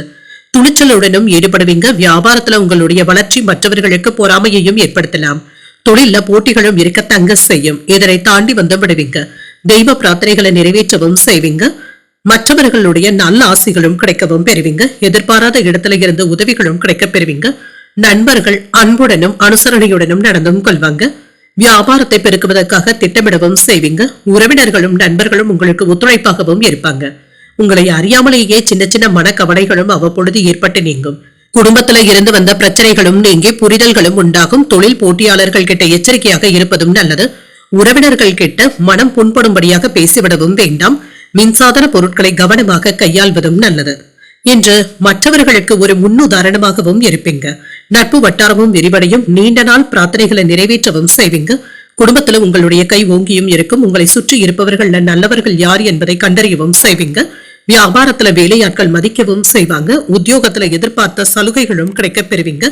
துணிச்சலுடனும் ஈடுபடுவீங்க. வியாபாரத்துல உங்களுடைய வளர்ச்சி மற்றவர்களுக்கு பொறாமையையும் ஏற்படுத்தலாம். தொழில போட்டிகளும் இருக்க தங்க செய்யும். இதனை தாண்டி வந்து விடுவீங்க. தெய்வ பிரார்த்தனைகளை நிறைவேற்றவும் செய்வீங்க. மற்றவர்களுடைய நல்ல ஆசைகளும் கிடைக்கவும் பெறுவீங்க. எதிர்பாராத இடத்துல இருந்து உதவிகளும் கிடைக்க பெறுவீங்க. நண்பர்கள் அன்புடனும் அனுசரணையுடனும் நடந்தும் கொள்வாங்க. வியாபாரத்தை பெருக்குவதற்காக திட்டமிடவும் செய்வீங்க. உறவினர்களும் நண்பர்களும் உங்களுக்கு ஒத்துழைப்பாகவும் இருப்பாங்க. உங்களை அறியாமலேயே சின்ன சின்ன மனக்கவலைகளும் அவ்வப்பொழுது ஏற்பட்டு நீங்கும். குடும்பத்துல இருந்து வந்த பிரச்சனைகளும் நீங்கி புரிதல்களும் உண்டாகும். தொழில் போட்டியாளர்கள் கிட்ட எச்சரிக்கையாக இருப்பதும் நல்லது. உறவினர்கள் கிட்ட மனம் புண்படும்படியாக பேசிவிடவும் வேண்டாம். மின்சாதன பொருட்களை கவனமாக கையாள்வதும் நல்லது. இன்று மற்றவர்களுக்கு ஒரு முன்னுதாரணமாகவும் இருப்பீங்க. நட்பு வட்டாரமும் விரிவடையும். நீண்ட நாள் பிரார்த்தனைகளை நிறைவேற்றவும் செய்வீங்க. குடும்பத்துல உங்களுடைய கை ஓங்கியும் இருக்கும். உங்களை சுற்றி இருப்பவர்கள்ல நல்லவர்கள் யார் என்பதை கண்டறியவும் செய்வீங்க. வியாபாரத்துல வேலையாட்கள் மதிக்கவும் செய்வாங்க. உத்தியோகத்துல எதிர்பார்த்த சலுகைகளும் கிடைக்கப் பெறுவீங்க.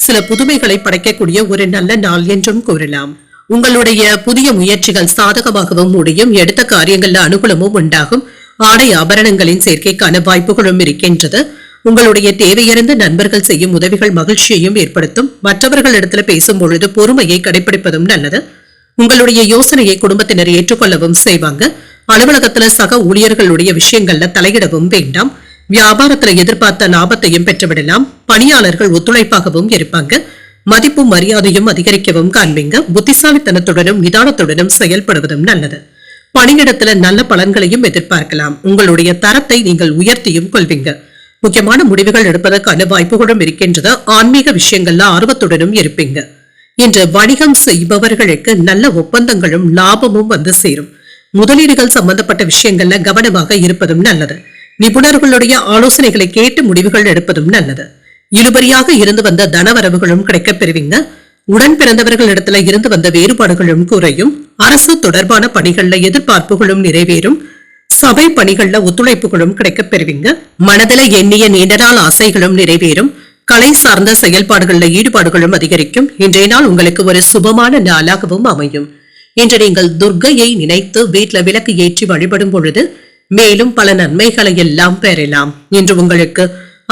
சில புதுமைகளை படைக்கக்கூடிய ஒரு நல்ல நாள் என்றும் கூறலாம். உங்களுடைய புதிய முயற்சிகள் சாதகமாகவும் முடியும். எடுத்த காரியங்கள்ல அனுகூலமும் உண்டாகும். ஆடை ஆபரணங்களின் சேர்க்கைக்கான வாய்ப்புகளும் இருக்கின்றது. உங்களுடைய தேவையறிந்த நண்பர்கள் செய்யும் உதவிகள் மகிழ்ச்சியையும் ஏற்படுத்தும். மற்றவர்களிடத்துல பேசும் பொழுது பொறுமையை கடைபிடிப்பதும் நல்லது. உங்களுடைய யோசனையை குடும்பத்தினர் ஏற்றுக்கொள்ளவும் செய்வாங்க. அலுவலகத்துல சக ஊழியர்களுடைய விஷயங்கள்ல தலையிடவும் வேண்டாம். வியாபாரத்துல எதிர்பார்த்த லாபத்தையும் பெற்றுவிடலாம். பணியாளர்கள் ஒத்துழைப்பாகவும் இருப்பாங்க. மதிப்பும் மரியாதையும் அதிகரிக்கவும் காண்பீங்க. புத்திசாலித்தனத்துடனும் நிதானத்துடனும் செயல்படுவதும் நல்லது. பணியிடத்துல நல்ல பலன்களையும் எதிர்பார்க்கலாம். உங்களுடைய தரத்தை நீங்கள் உயர்த்தியும் கொள்வீங்க. முக்கியமான முடிவுகள் எடுப்பதற்கான வாய்ப்புகளும் இருக்கின்றது. ஆன்மீக விஷயங்கள்ல ஆர்வத்துடனும் இருப்பீங்க. இன்று வணிகம் செய்பவர்களுக்கு நல்ல ஒப்பந்தங்களும் லாபமும் வந்து சேரும். முதலீடுகள் சம்பந்தப்பட்ட விஷயங்கள்ல கவனமாக இருப்பதும் நல்லது. நிபுணர்களுடைய ஆலோசனைகளை கேட்டு முடிவுகள் எடுப்பதும் நல்லது. இழுபறியாக இருந்து வந்த தனவரவுகளும் கிடைக்கப் பெறுவீங்க. உடன் பிறந்தவர்களிடத்துல இருந்து வந்த வேறுபாடுகளும் குறையும். அரசு தொடர்பான பணிகள்ல எதிர்பார்ப்புகளும் நிறைவேறும். சபை பணிகள்ல ஒத்துழைப்புகளும் கிடைக்கப் பெறுவீங்க. மனதில எண்ணிய நீண்ட நாள் ஆசைகளும் நிறைவேறும். கலை சார்ந்த செயல்பாடுகள்ல ஈடுபாடுகளும் அதிகரிக்கும். இன்றைய நாள் உங்களுக்கு ஒரு சுபமான நாளாகவும் அமையும். இன்று நீங்கள் துர்க்கையை நினைத்து வீட்டுல விளக்கு ஏற்றி வழிபடும் பொழுது மேலும் பல நன்மைகளை எல்லாம் பெறலாம். இன்று உங்களுக்கு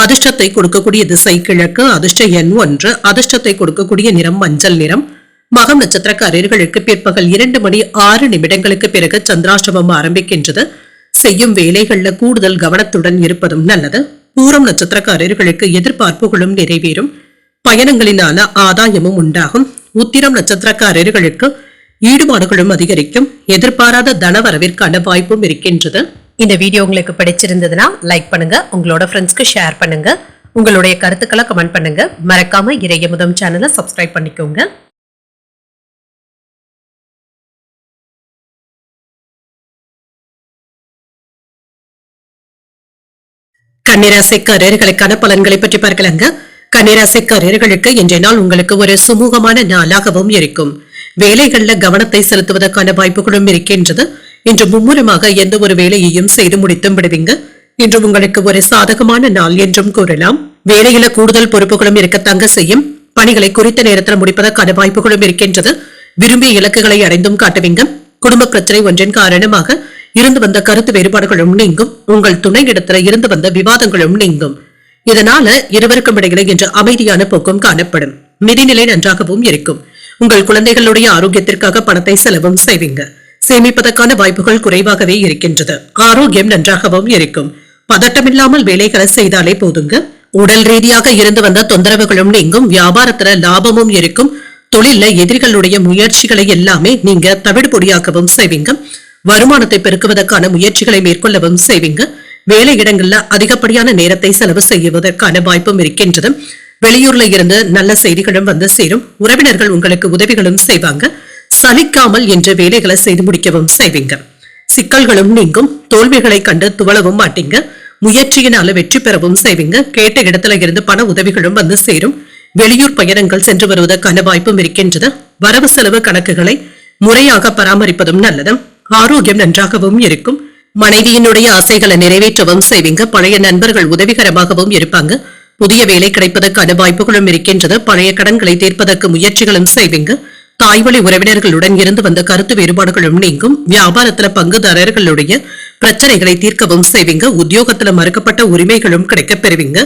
அதிர்ஷ்டத்தை கொடுக்கக்கூடிய திசை கிழக்கு. அதிர்ஷ்ட எண் 1. அதிர்ஷ்டத்தை கொடுக்கக்கூடிய நிறம் மஞ்சள் நிறம். மகம் நட்சத்திரக்காரர்களுக்கு பிற்பகல் 2:06 பிறகு சந்திராஷ்டமம் ஆரம்பிக்கின்றது. செய்யும் வேலைகள்ல கூடுதல் கவனத்துடன் இருப்பதும் நல்லது. பூரம் நட்சத்திரக்காரர்களுக்கு எதிர்பார்ப்புகளும் நிறைவேறும். பயணங்களினால ஆதாயமும் உண்டாகும். உத்திரம் நட்சத்திரக்காரர்களுக்கு ஈடுபாடுகளும் அதிகரிக்கும். எதிர்பாராத தனவரவிற்கான வாய்ப்பும் இருக்கின்றது. இந்த வீடியோ உங்களுக்கு பிடிச்சிருந்ததுன்னா லைக் பண்ணுங்க. உங்களோட ஃப்ரெண்ட்ஸ்க்கு ஷேர் பண்ணுங்க. உங்களுடைய கருத்துக்களை கமெண்ட் பண்ணுங்க. மறக்காம இறையமுதம் சேனலை சப்ஸ்கிரைப் பண்ணிக்கோங்க. கன்னிராசிக்காரர்களுக்கான பலன்களை பற்றி பார்க்கலாங்க. கன்னிராசிக்காரர்களுக்கு இன்றைய நாள் உங்களுக்கு ஒரு சுமூகமான நாளாகவும் இருக்கும். வேலைகள்ல கவனத்தை செலுத்துவதற்கான வாய்ப்புகளும் இருக்கின்றது. இன்று மும்முரமாக எந்த ஒரு வேலையையும் செய்து முடித்தும் விடுவீங்க. இன்று உங்களுக்கு ஒரு சாதகமான நாள் என்றும் கூறலாம். வேலையில கூடுதல் பொறுப்புகளும் இருக்கத்தாங்க செய்யும். பணிகளை குறித்த நேரத்தில் முடிப்பதற்கான வாய்ப்புகளும் இருக்கின்றது. விரும்பிய இலக்குகளை அடைந்தும் காட்டுவீங்க. குடும்ப பிரச்சனை ஒன்றின் காரணமாக இருந்து வந்த கருத்து வேறுபாடுகளும் நீங்கும். உங்கள் துணை இடத்துல இருந்து வந்த விவாதங்களும் நீங்கும். இதனால இருவருக்கும் இடையில இன்று அமைதியான போக்கும் காணப்படும். நிதிநிலை நன்றாகவும் இருக்கும். உங்கள் குழந்தைகளுடைய ஆரோக்கியத்திற்காக பணத்தை செலவும் செய்வீங்க. சேமிப்பதற்கான வாய்ப்புகள் குறைவாகவே இருக்கின்றது. ஆரோக்கியம் நன்றாகவும் இருக்கும். பதட்டமில்லாமல் வேலைகளை செய்தாலே போதுங்க. உடல் ரீதியாக இருந்து வந்த தொந்தரவுகளும் நீங்கும். வியாபாரத்துல லாபமும் இருக்கும். தொழில எதிரிகளுடைய முயற்சிகளை எல்லாமே நீங்க தவிடுபொடியாக்கவும் செய்வீங்க. வருமானத்தை பெருக்குவதற்கான முயற்சிகளை மேற்கொள்ளவும் செய்வீங்க. வேலை இடங்கள்ல அதிகப்படியான நேரத்தை செலவு செய்வதற்கான வாய்ப்பும் இருக்கின்றது. வெளியூர்ல இருந்து நல்ல செய்திகளும் வந்து சேரும். உறவினர்கள் உங்களுக்கு உதவிகளும் செய்வாங்க. சலிக்காமல் என்ற வேலைகளை செய்து முடிக்கவும் செய்வீங்க. சிக்கல்களும் நீங்கும். தோல்விகளை கண்டு துவளவும் மாட்டீங்க. முயற்சியினால வெற்றி பெறவும் செய்வீங்க. கேட்ட இடத்துல இருந்து பண உதவிகளும் வந்து சேரும். வெளியூர் பயணங்கள் சென்று வருவதற்கான வாய்ப்பும் இருக்கின்றது. வரவு செலவு கணக்குகளை முறையாக பராமரிப்பதும் நல்லது. ஆரோக்கியம் நன்றாகவும் இருக்கும். மனைவியினுடைய ஆசைகளை நிறைவேற்றவும் செய்வீங்க. பழைய நண்பர்கள் உதவிகரமாகவும் இருப்பாங்க. புதிய வேலை கிடைப்பதற்கான வாய்ப்புகளும் இருக்கின்றது. பழைய கடன்களை தீர்ப்பதற்கு முயற்சிகளும் செய்வீங்க. தாய்வழி உறவினர்களுடன் இருந்து வந்த கருத்து வேறுபாடுகளும் நீங்கும். வியாபாரத்துல பங்குதாரர்களுடைய பிரச்சனைகளை தீர்க்கவும் செய்வீங்க. உத்தியோகத்துல மறுக்கப்பட்ட உரிமைகளும் கிடைக்கப் பெறுவீங்க.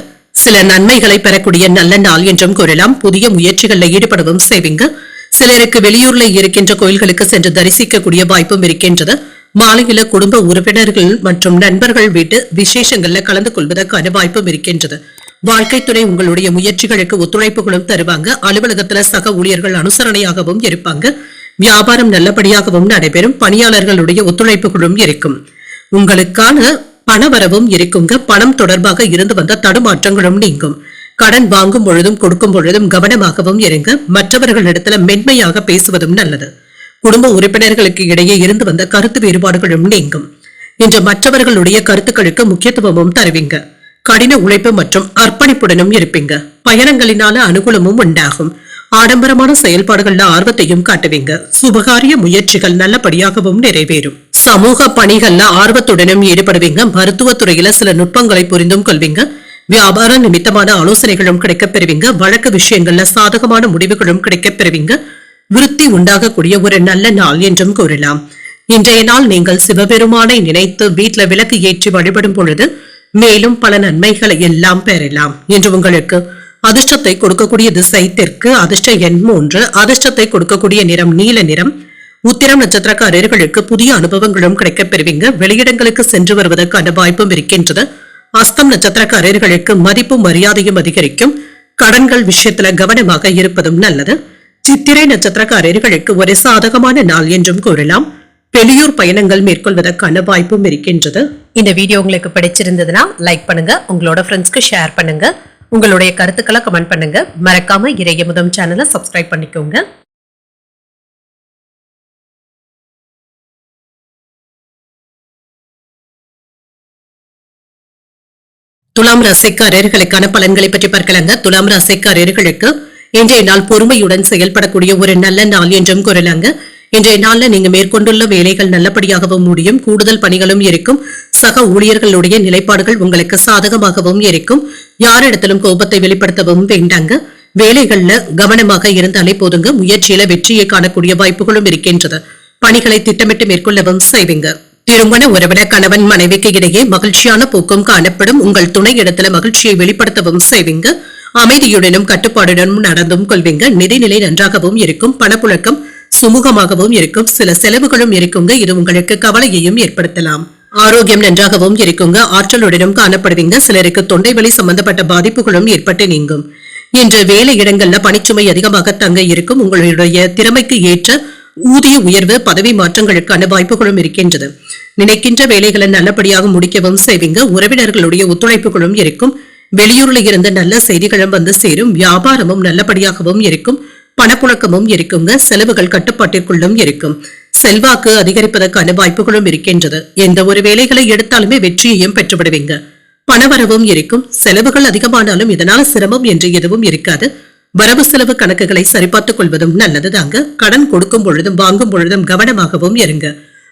சில நன்மைகளை பெறக்கூடிய நல்ல நாள் என்றும் கூறலாம். புதிய முயற்சிகளில் ஈடுபடவும் செய்வீங்க. சிலருக்கு வெளியூர்ல இருக்கின்ற கோயில்களுக்கு சென்று தரிசிக்கக்கூடிய வாய்ப்பும் இருக்கின்றது. மாலையில குடும்ப உறுப்பினர்கள் மற்றும் நண்பர்கள் வீட்டு விசேஷங்கள்ல கலந்து கொள்வதற்கான வாய்ப்பும் இருக்கின்றது. வாழ்க்கை துணை உங்களுடைய முயற்சிகளுக்கு ஒத்துழைப்புகளும் தருவாங்க. அலுவலகத்துல சக ஊழியர்கள் அனுசரணையாகவும் இருப்பாங்க. வியாபாரம் நல்லபடியாகவும் நடைபெறும். பணியாளர்களுடைய ஒத்துழைப்புகளும் இருக்கும். உங்களுக்கான பணவரவும் இருக்குங்க. பணம் தொடர்பாக இருந்து வந்த தடுமாற்றங்களும் நீங்கும். கடன் வாங்கும் பொழுதும் கொடுக்கும் பொழுதும் கவனமாகவும் இருங்க. மற்றவர்களிடத்துல மென்மையாக பேசுவதும் நல்லது. குடும்ப உறுப்பினர்களுக்கு இடையே இருந்து வந்த கருத்து வேறுபாடுகளும் நீங்கும். இன்று மற்றவர்களுடைய கருத்துக்களுக்கு முக்கியத்துவமும் தருவீங்க. கடின உழைப்பு மற்றும் அர்ப்பணிப்புடனும் இருப்பீங்க. பயணங்களினால அனுகூலமும் உண்டாகும். ஆடம்பரமான செயல்பாடுகள்ல ஆர்வத்தையும் காட்டுவீங்க. சுபகாரிய முயற்சிகள் நல்லபடியாகவும் நிறைவேறும். சமூக பணிகள்ல ஆர்வத்துடனும் ஈடுபடுவீங்க. மருத்துவத்துறையில சில நுட்பங்களை புரிந்தும் கொள்வீங்க. வியாபார நிமித்தமான ஆலோசனைகளும் கிடைக்கப் பெறுவீங்க. வழக்கு விஷயங்கள்ல சாதகமான முடிவுகளும் கிடைக்கப் பெறுவீங்க. விருத்தி உண்டாகக்கூடிய ஒரு நல்ல நாள் என்றும் கூறலாம். இன்றைய நாள் நீங்கள் சிவபெருமானை நினைத்து வீட்டுல விளக்கு ஏற்றி வழிபடும் பொழுது மேலும் பல நன்மைகளை எல்லாம் பெறலாம். என்று உங்களுக்கு அதிர்ஷ்டத்தை கொடுக்கக்கூடிய திசை தெற்கு, அதிர்ஷ்ட எண் 3, அதிர்ஷ்டத்தை கொடுக்கக்கூடிய நிறம் நீல நிறம். உத்திரம் நட்சத்திரக்காரர்களுக்கு புதிய அனுபவங்களும் கிடைக்கப் பெறுவீங்க. வெளியிடங்களுக்கு சென்று வருவதற்கான வாய்ப்பும் இருக்கின்றது. அஸ்தம் நட்சத்திரக்காரர்களுக்கு மதிப்பும் மரியாதையும் அதிகரிக்கும். கடன்கள் விஷயத்துல கவனமாக இருப்பதும் நல்லது. சித்திரை நட்சத்திரக்காரர்களுக்கு ஒரு சாதகமான நாள் என்றும் கூறலாம். வெளியூர் பயணங்கள் மேற்கொள்வதற்கான வாய்ப்பும் இருக்கின்றது. இந்த வீடியோ உங்களுக்கு பிடிச்சிருந்ததுன்னா லைக் பண்ணுங்க, உங்களோட ஃப்ரெண்ட்ஸ்க்கு ஷேர் பண்ணுங்க, உங்களுடைய கருத்துக்களை கமெண்ட் பண்ணுங்க. மறக்காம இறையமுதம் சேனலை சப்ஸ்கிரைப் பண்ணிக்கோங்க. துலாம் ராசிக்காரர்களுக்கான பலன்களை பற்றி பார்க்கலாங்க. துலாம் ராசிக்காரர்களுக்கு இன்றைய நாள் பொறுமையுடன் செயல்படக்கூடிய ஒரு நல்ல நாள் என்றும் கூறலாங்க. இன்றைய நாள்ல நீங்க மேற்கொண்டுள்ள வேலைகள் நல்லபடியாகவும் முடியும். கூடுதல் பணிகளும் இருக்கும். சக ஊழியர்களுடைய நிலைப்பாடுகள் உங்களுக்கு சாதகமாகவும் இருக்கும். யாரிடத்திலும் கோபத்தை வெளிப்படுத்தவும் வேண்டாங்க. வேலைகள்ல கவனமாக இருந்தாலே போதுங்க. முயற்சியில வெற்றியை காணக்கூடிய வாய்ப்புகளும் இருக்கின்றது. பணிகளை திட்டமிட்டு மேற்கொள்ளவும் செய்வீங்க. திருமண உறவினர் கணவன் மனைவிக்கு இடையே மகிழ்ச்சியான போக்கும் காணப்படும். உங்கள் துணை இடத்துல மகிழ்ச்சியை வெளிப்படுத்தவும் செய்வீங்க. அமைதியுடனும் கட்டுப்பாடுடனும் நடந்தும் கொள்வீங்க. நிதிநிலை நன்றாகவும் இருக்கும். பணப்புழக்கம் சுமூகமாகவும் இருக்கும். சில செலவுகளும் இருக்குங்க. இது உங்களுக்கு கவலையையும் ஏற்படுத்தலாம். ஆரோக்கியம் நன்றாகவும் இருக்குங்க. ஆற்றலுடனும் காணப்படுவீங்க. சிலருக்கு தொண்டை வலி சம்பந்தப்பட்ட பாதிப்புகளும் ஏற்பட்டு நீங்கும். இன்று வேலை இடங்கள்ல பணிச்சுமை அதிகமாக தங்க இருக்கும். உங்களுடைய திறமைக்கு ஏற்ற ஊதிய உயர்வு, பதவி மாற்றங்களுக்கான வாய்ப்புகளும் இருக்கின்றது. நினைக்கின்ற வேலைகளை நல்லபடியாக முடிக்கவும் செய்வீங்க. உறவினர்களுடைய ஒத்துழைப்புகளும் இருக்கும். வெளியூர்ல இருந்து நல்ல செய்திகளும் வந்து சேரும். வியாபாரமும் நல்லபடியாகவும் இருக்கும். பணப்புழக்கமும் இருக்குங்க. செலவுகள் கட்டுப்பாட்டிற்குள்ளும் இருக்கும். செல்வாக்கு அதிகரிப்பதற்கான வாய்ப்புகளும் இருக்கின்றது. எந்த ஒரு வேலைகளை எடுத்தாலுமே வெற்றியையும் பெற்றுவிடுவீங்க. பணவரவும் இருக்கும். செலவுகள் அதிகமானாலும் இதனால சிரமம் என்று எதுவும் இருக்காது. வரவு செலவு கணக்குகளை சரிபார்த்துக் கொள்வதும் நல்லது தாங்க. கடன் கொடுக்கும் பொழுதும் வாங்கும் பொழுதும் கவனமாகவும் இருங்க.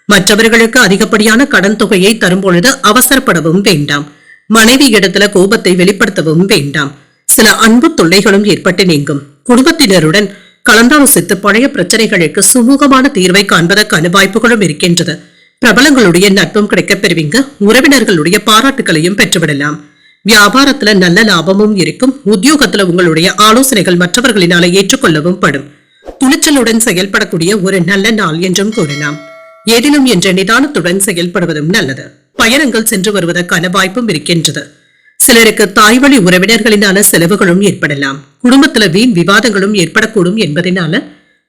மற்றவர்களுக்கு அதிகப்படியான கடன் தொகையை தரும் பொழுது அவசரப்படவும் வேண்டாம். மனைவி இடத்துல கோபத்தை வெளிப்படுத்தவும் வேண்டாம். சில அன்பு தொல்லைகளும் ஏற்பட்டு நீங்கும். குடும்பத்தினருடன் கலந்தாலோசித்து பழைய பிரச்சனைகளுக்கு சுமூகமான தீர்வை காண்பதற்கான வாய்ப்புகளும் இருக்கின்றது. பிரபலங்களுடைய நட்பும் கிடைக்கப் பெறுவீங்க. உறவினர்களுடைய பாராட்டுகளையும் பெற்றுவிடலாம். வியாபாரத்துல நல்ல லாபமும் இருக்கும். உத்தியோகத்துல உங்களுடைய ஆலோசனைகள் மற்றவர்களினால ஏற்றுக்கொள்ளவும் படும். துணிச்சலுடன் செயல்படக்கூடிய ஒரு நல்ல நாள் என்றும் கூறலாம். ஏதிலும் என்ற நிதானத்துடன் செயல்படுவதும் நல்லது. பயணங்கள் சென்று வருவதற்கான வாய்ப்பும் இருக்கின்றது. சிலருக்கு தாய்வழி உறவினர்களினால செலவுகளும் ஏற்படலாம். குடும்பத்துல வீண் விவாதங்களும் ஏற்படக்கூடும் என்பதனால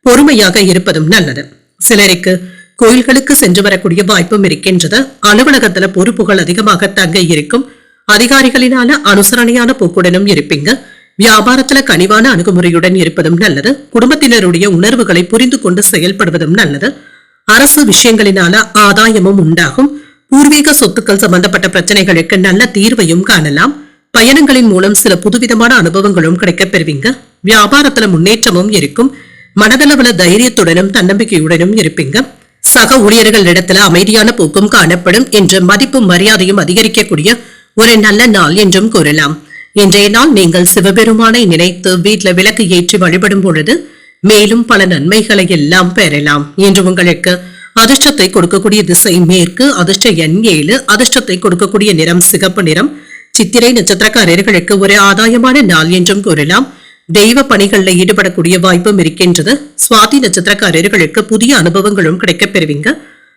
பொறுமையாக இருப்பதும் நல்லது. சிலருக்கு கோயில்களுக்கு சென்று வரக்கூடிய வாய்ப்பும் இருக்கின்றது. அலுவலகத்துல பொறுப்புகள் அதிகமாக தங்க இருக்கும். அதிகாரிகளினால அனுசரணையான போக்குடனும் இருப்பீங்க. வியாபாரத்துல கனிவான அணுகுமுறையுடன் இருப்பதும் நல்லது. குடும்பத்தினருடைய உணர்வுகளை புரிந்து கொண்டு செயல்படுவதும் நல்லது. அரசு விஷயங்களினால ஆதாயமும் உண்டாகும். பூர்வீக சொத்துக்கள் சம்பந்தப்பட்ட பிரச்சனைகளுக்கு நல்ல தீர்வையும் காணலாம். பயணங்களின் மூலம் சில புதுவிதமான அனுபவங்களும் கிடைக்கப் பெறுவீங்க. வியாபாரத்துல முன்னேற்றமும் இருக்கும். மனதளவுல தைரியத்துடனும் தன்னம்பிக்கையுடனும் இருப்பீங்க. சக ஊழியர்கள் இடத்துல அமைதியான போக்கும் காணப்படும். என்று மதிப்பும் மரியாதையும் அதிகரிக்கக்கூடிய ஒரு நல்ல நாள் என்றும் கூறலாம். இன்றைய நாள் நீங்கள் சிவபெருமானை நினைத்து வீட்டுல விளக்கு ஏற்றி வழிபடும் பொழுது மேலும் பல நன்மைகளை எல்லாம் பெறலாம். என்று உங்களுக்கு அதிர்ஷ்டத்தை கொடுக்கக்கூடிய திசை மேற்கு, அதிர்ஷ்ட எண் 7, அதிர்ஷ்டத்தை கொடுக்கக்கூடிய நிறம் சிகப்பு நிறம். சித்திரை நட்சத்திரக்காரர்களுக்கு ஒரு ஆதாயமான நாள் என்றும் கூறலாம். தெய்வ பணிகள்ல ஈடுபடக்கூடிய வாய்ப்பும் இருக்கின்றது. சுவாதி நட்சத்திரக்காரர்களுக்கு புதிய அனுபவங்களும் கிடைக்கப் பெறுவீங்க.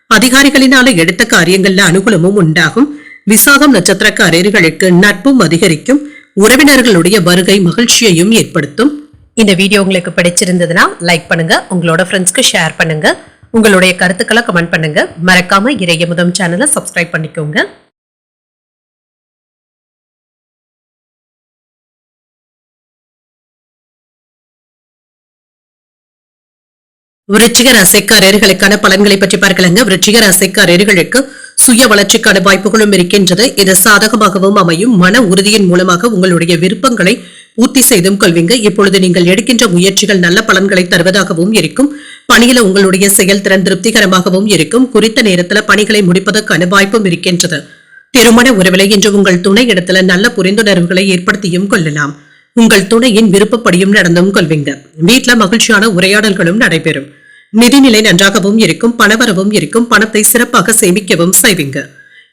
அதிகாரிகளினால எடுத்த காரியங்கள்ல அனுகூலமும் உண்டாகும். விசாகம் நட்சத்திரக்காரர்களுக்கு நட்பும் அதிகரிக்கும். உறவினர்களுடைய வருகை மகிழ்ச்சியையும் ஏற்படுத்தும். இந்த வீடியோ உங்களுக்கு பிடிச்சிருந்ததுன்னா லைக் பண்ணுங்க, உங்களோட ஃப்ரெண்ட்ஸ்க்கு ஷேர் பண்ணுங்க, உங்களுடைய கருத்துக்களை கமெண்ட் பண்ணுங்க. மறக்காம இறையமுதம் சேனலை சப்ஸ்கிரைப் பண்ணிக்கோங்க. விருச்சிக ராசிக்காரர்களுக்கான பலன்களை பற்றி பார்க்கலாங்க. விருச்சிக ராசிக்காரர்களுக்கு சுய வளர்ச்சிக்கான வாய்ப்புகளும் இருக்கின்றது. இது சாதகமாகவும் அமையும். மன உறுதியின் மூலமாக உங்களுடைய விருப்பங்களை பூர்த்தி செய்தும் கொள்வீங்க. இப்பொழுது நீங்கள் எடுக்கின்ற முயற்சிகள் நல்ல பலன்களை தருவதாகவும் இருக்கும். பணியில உங்களுடைய செயல்திறன் திருப்திகரமாகவும் இருக்கும். குறித்த நேரத்துல பணிகளை முடிப்பதற்கான வாய்ப்பும் இருக்கின்றது. திருமண உறவிலை இன்று உங்கள் துணை இடத்துல நல்ல புரிந்துணர்வுகளை ஏற்படுத்தியும் கொள்ளலாம். உங்கள் துணையின் விருப்பப்படியும் நடந்தும் கொள்வீங்க. வீட்டுல மகிழ்ச்சியான உரையாடல்களும் நடைபெறும். நிதிநிலை நன்றாகவும் இருக்கும். பணவரவும் இருக்கும். பணத்தை சிறப்பாக சேமிக்கவும் செய்வீங்க.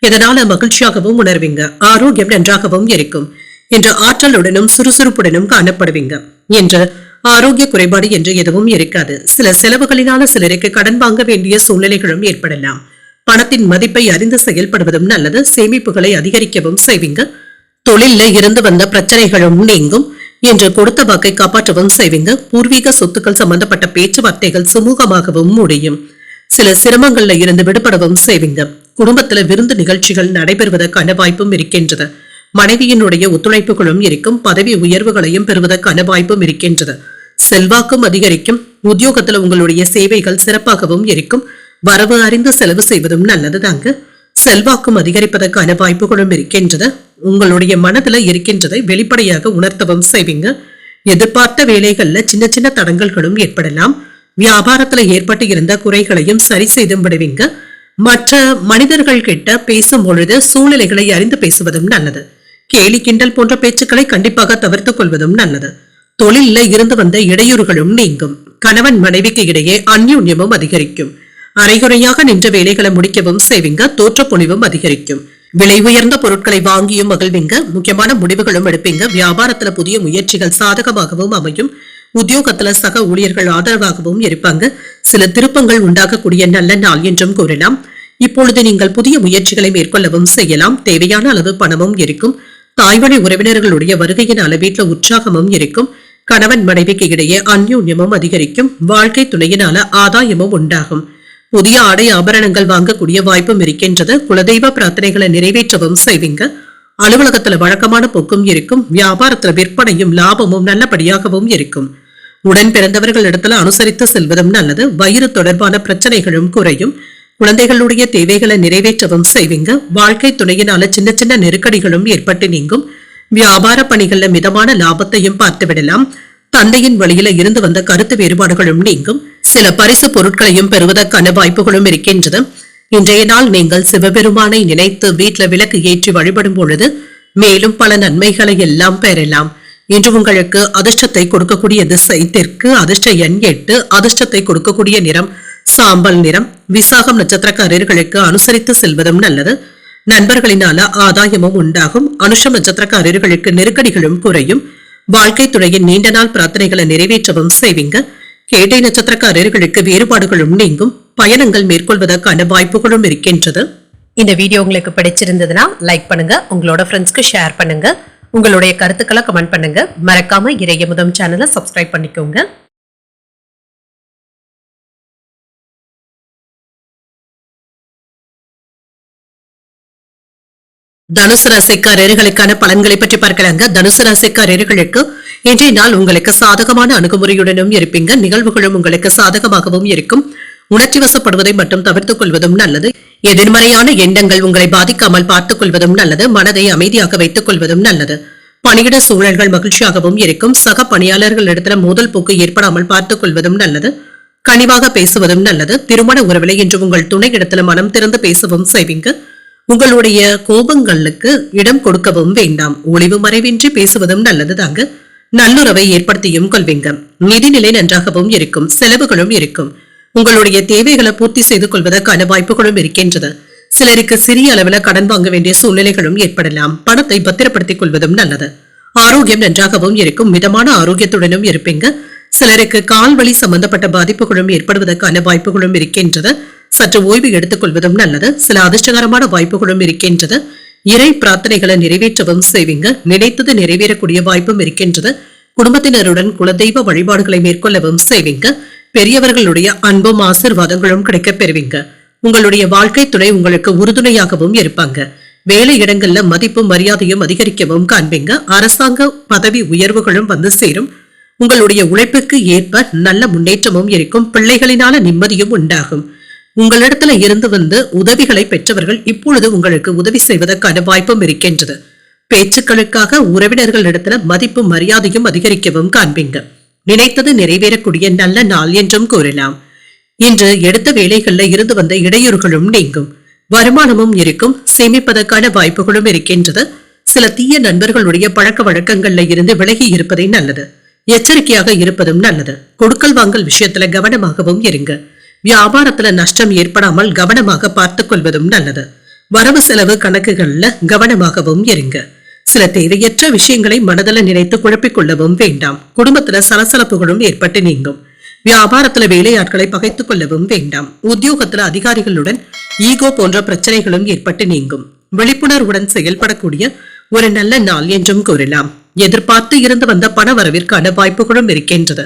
இதனால மகிழ்ச்சியாகவும் உணர்வீங்க. ஆரோக்கியம் நன்றாகவும் இருக்கும். என்ற ஆற்றலுடனும் சுறுசுறுப்புடனும் காணப்படுவீங்க. என்ற ஆரோக்கிய குறைபாடு என்று எதுவும் இருக்காது. சில செலவுகளினால சிலருக்கு கடன் வாங்க வேண்டிய சூழ்நிலைகளும் ஏற்படலாம். பணத்தின் மதிப்பை அறிந்து செயல்படுவதும் நல்லது. சேமிப்புகளை அதிகரிக்கவும் செய்வீங்க. தொழில இருந்து வந்த பிரச்சனைகளும் நீங்கும். என்று கொடுத்த வாக்கை காப்பாற்றவும் செய்வீங்க. பூர்வீக சொத்துக்கள் சம்பந்தப்பட்ட பேச்சுவார்த்தைகள் சுமூகமாகவும் முடியும். சில சிரமங்கள்ல இருந்து விடுபடவும் செய்வீங்க. குடும்பத்துல விருந்து நிகழ்ச்சிகள் நடைபெறுவதற்கான வாய்ப்பும் இருக்கின்றது. மனைவியினுடைய ஒத்துழைப்புகளும் இருக்கும். பதவி உயர்வுகளையும் பெறுவதற்கான வாய்ப்பும் இருக்கின்றது. செல்வாக்கும் அதிகரிக்கும். உத்தியோகத்துல உங்களுடைய சேவைகள் சிறப்பாகவும் இருக்கும். வரவு அறிந்து செலவு செய்வதும் நல்லது தாங்க. செல்வாக்கும் அதிகரிப்பதற்கான வாய்ப்புகளும் இருக்கின்றது. உங்களுடைய மனதுல இருக்கின்றதை வெளிப்படையாக உணர்த்தவும் செய்வீங்க. எதிர்பார்த்த வேலைகள்ல சின்ன சின்ன தடங்கல்களும் ஏற்படலாம். வியாபாரத்துல ஏற்பட்டு இருந்த குறைகளையும் சரி செய்தும் விடுவீங்க. மற்ற மனிதர்கள் கிட்ட பேசும் பொழுது சூழ்நிலைகளை அறிந்து பேசுவதும் நல்லது. கேலி கிண்டல் போன்ற பேச்சுக்களை கண்டிப்பாக தவிர்த்துக் கொள்வதும் நல்லது. தொழில இருந்து வந்த இடையூறுகளும் நீங்கும். கணவன் மனைவிக்கு இடையே அந்யோன்யமும் அதிகரிக்கும். அரைகுறையாக நின்ற வேலைகளை முடிக்கவும் செய்வீங்க. தோற்றப்பொழிவும் அதிகரிக்கும். விலை உயர்ந்த பொருட்களை வாங்கியும் மகிழ்வீங்க. முக்கியமான முடிவுகளும் எடுப்பீங்க. வியாபாரத்துல புதிய முயற்சிகள் சாதகமாகவும் அமையும். உத்தியோகத்துல சக ஊழியர்கள் ஆதரவாகவும் இருப்பாங்க. சில திருப்பங்கள் உண்டாகக்கூடிய நல்ல நாள் என்றும் கூறலாம். இப்பொழுது நீங்கள் புதிய முயற்சிகளை மேற்கொள்ளவும் செய்யலாம். தேவையான அளவு பணமும் இருக்கும். தாய்வழி உறவினர்களுடைய வருகையினால வீட்டுல உற்சாகமும் இருக்கும். கணவன் மனைவிக்கு இடையே அந்யோன்யமும் அதிகரிக்கும். வாழ்க்கை துணையினால ஆதாயமும் உண்டாகும். புதிய ஆடை ஆபரணங்கள் வாங்கக்கூடிய வாய்ப்பும் இருக்கின்றது. குலதெய்வ பிரார்த்தனைகளை நிறைவேற்றவும் செய்வீங்க. அலுவலகத்துல வழக்கமான போக்கும் இருக்கும். வியாபாரத்துல விற்பனையும் லாபமும் நல்லபடியாகவும் இருக்கும். உடன் பிறந்தவர்கள் இடத்துல அனுசரித்து செல்வதும் நல்லது. வயிறு தொடர்பான பிரச்சனைகளும் குறையும். குழந்தைகளுடைய தேவைகளை நிறைவேற்றவும் செய்வீங்க. வாழ்க்கை துணையினால சின்ன சின்ன நெருக்கடிகளும் ஏற்பட்டு நீங்கும். வியாபார பணிகள்ல மிதமான லாபத்தையும் பார்த்து விடலாம். தந்தையின் வழியில இருந்து வந்த கருத்து வேறுபாடுகளும் நீங்கும். சில பரிசு பொருட்களையும் பெறுவதற்கான வாய்ப்புகளும் இருக்கின்றது. இன்றைய நாள் நீங்கள் சிவபெருமானை நினைத்து வீட்டுல விளக்கு ஏற்றி வழிபடும் பொழுது மேலும் பல நன்மைகளை எல்லாம் பெறலாம். இன்று உங்களுக்கு அதிர்ஷ்டத்தை கொடுக்கக்கூடிய திசை தெற்கு. அதிர்ஷ்ட எண் 8. அதிர்ஷ்டத்தை கொடுக்கக்கூடிய நிறம் சாம்பல் நிறம். விசாகம் நட்சத்திரக்காரர்களுக்கு அனுசரித்து செல்வதும் நல்லது. நண்பர்களினால ஆதாயமும் உண்டாகும். அனுஷம் நட்சத்திரக்காரர்களுக்கு நெருக்கடிகளும் குறையும். வாழ்க்கை துணையின் நீண்ட நாள் பிரார்த்தனைகளை நிறைவேற்றவும் செய்வீங்க. கேட்டை நட்சத்திரக்காரர்களுக்கு வேறுபாடுகளும் நீங்கும். பயணங்கள் மேற்கொள்வதற்கான வாய்ப்புகளும் இருக்கின்றது. இந்த வீடியோ உங்களுக்கு பிடிச்சிருந்ததுன்னா லைக் பண்ணுங்க. உங்களோட ஃப்ரெண்ட்ஸ்க்கு ஷேர் பண்ணுங்க. உங்களுடைய கருத்துக்களை கமெண்ட் பண்ணுங்க. மறக்காம இறையமுதம் சேனலை சப்ஸ்கிரைப் பண்ணிக்கோங்க. தனுசு ராசிக்காரர்களுக்கான பலன்களை பற்றி பார்க்கலாங்க. தனுசு ராசிக்காரர்களுக்கு இன்றைய நாள் உங்களுக்கு சாதகமான அணுகுமுறையுடனும் இருப்பீங்க. நிகழ்வுகளும் உங்களுக்கு சாதகமாகவும் இருக்கும். உணர்ச்சி வசப்படுவதை மட்டும் தவிர்த்துக் கொள்வதும் நல்லது. எதிர்மறையான எண்ணங்கள் உங்களை பாதிக்காமல் பார்த்துக் கொள்வதும் நல்லது. மனதை அமைதியாக வைத்துக் கொள்வதும் நல்லது. பணியிட சூழல்கள் மகிழ்ச்சியாகவும் இருக்கும். சக பணியாளர்கள் இடத்துல மோதல் போக்கு ஏற்படாமல் பார்த்துக் கொள்வதும் நல்லது. கனிவாக பேசுவதும் நல்லது. திருமண உறவிலை என்று உங்கள் துணை இடத்துல மனம் திறந்து பேசவும் செய்வீங்க. உங்களுடைய கோபங்களுக்கு இடம் கொடுக்கவும் வேண்டாம். ஒளிவு மறைவின்றி பேசுவதும் நல்லது தாங்க. நல்லுறவை ஏற்படுத்தியும் கொள்வீங்க. நிதிநிலை நன்றாகவும் இருக்கும். செலவுகளும் இருக்கும். உங்களுடைய தேவைகளை பூர்த்தி செய்து கொள்வதற்கான வாய்ப்புகளும் இருக்கின்றது. சிலருக்கு சிறிய அளவில் கடன் வாங்க வேண்டிய சூழ்நிலைகளும் ஏற்படலாம். பணத்தை பத்திரப்படுத்திக் கொள்வதும் நல்லது. ஆரோக்கியம் நன்றாகவும் இருக்கும். மிதமான ஆரோக்கியத்துடனும் இருப்பீங்க. சிலருக்கு கால்வலி சம்பந்தப்பட்ட பாதிப்புகளும் ஏற்படுவதற்கான வாய்ப்புகளும் இருக்கின்றது. சற்று ஓய்வு எடுத்துக் கொள்வதும் நல்லது. சில அதிர்ஷ்டகரமான வாய்ப்புகளும் இருக்கின்றது. இறை பிரார்த்தனைகளை நிறைவேற்றவும் செய்வீங்க. நினைத்தது நிறைவேறக்கூடிய வாய்ப்பும் இருக்கின்றது. குடும்பத்தினருடன் குலதெய்வ வழிபாடுகளை மேற்கொள்ளவும் செய்வீங்க. பெரியவர்களுடைய அன்பும் ஆசிர்வாதங்களும் கிடைக்கப் பெறுவீங்க. உங்களுடைய வாழ்க்கை துணை உங்களுக்கு உறுதுணையாகவும் இருப்பாங்க. வேலை இடங்கள்ல மதிப்பும் மரியாதையும் அதிகரிக்கவும் காண்பீங்க. அரசாங்க பதவி உயர்வுகளும் வந்து சேரும். உங்களுடைய உழைப்புக்கு ஏற்ப நல்ல முன்னேற்றமும் இருக்கும். பிள்ளைகளினால நிம்மதியும் உண்டாகும். உங்களிடத்துல இருந்து வந்து உதவிகளை பெற்றவர்கள் இப்பொழுது உங்களுக்கு உதவி செய்வதற்கான வாய்ப்பும் இருக்கின்றது. பேச்சுக்களுக்காக உறவினர்களிடத்துல மதிப்பு மரியாதையும் அதிகரிக்கவும் காண்பீங்க. நினைத்தது நிறைவேறக்கூடிய நல்ல நாள் என்றும் கூறலாம். இன்று எடுத்த வேலைகள்ல இருந்து வந்த இடையூறுகளும் நீங்கும். வருமானமும் இருக்கும். சேமிப்பதற்கான வாய்ப்புகளும் இருக்கின்றது. சில தீய நண்பர்களுடைய பழக்க வழக்கங்கள்ல இருந்து விலகி இருப்பதே நல்லது. எச்சரிக்கையாக இருப்பதும் நல்லது. கொடுக்கல் வாங்கல் விஷயத்துல கவனமாகவும் இருங்க. வியாபாரத்துல நஷ்டம் ஏற்படாமல் கவனமாக பார்த்துக் கொள்வதும் நல்லது. வரவு செலவு கணக்குகள்ல கவனமாகவும் இருங்க. சில தேவையற்ற விஷயங்களை மனதில நினைத்து குழப்பிக் கொள்ளவும் வேண்டாம். குடும்பத்துல சலசலப்புகளும் ஏற்பட்டு நீங்கும். வியாபாரத்துல வேலையாட்களை பகைத்துக் கொள்ளவும் வேண்டாம். உத்தியோகத்துல அதிகாரிகளுடன் ஈகோ போன்ற பிரச்சனைகளும் ஏற்பட்டு நீங்கும். விழிப்புணர்வுடன் செயல்படக்கூடிய ஒரு நல்ல நாள் என்றும் கூறலாம். எதிர்பார்த்து இருந்து வந்த பண வரவிற்கான வாய்ப்புகளும் இருக்கின்றது.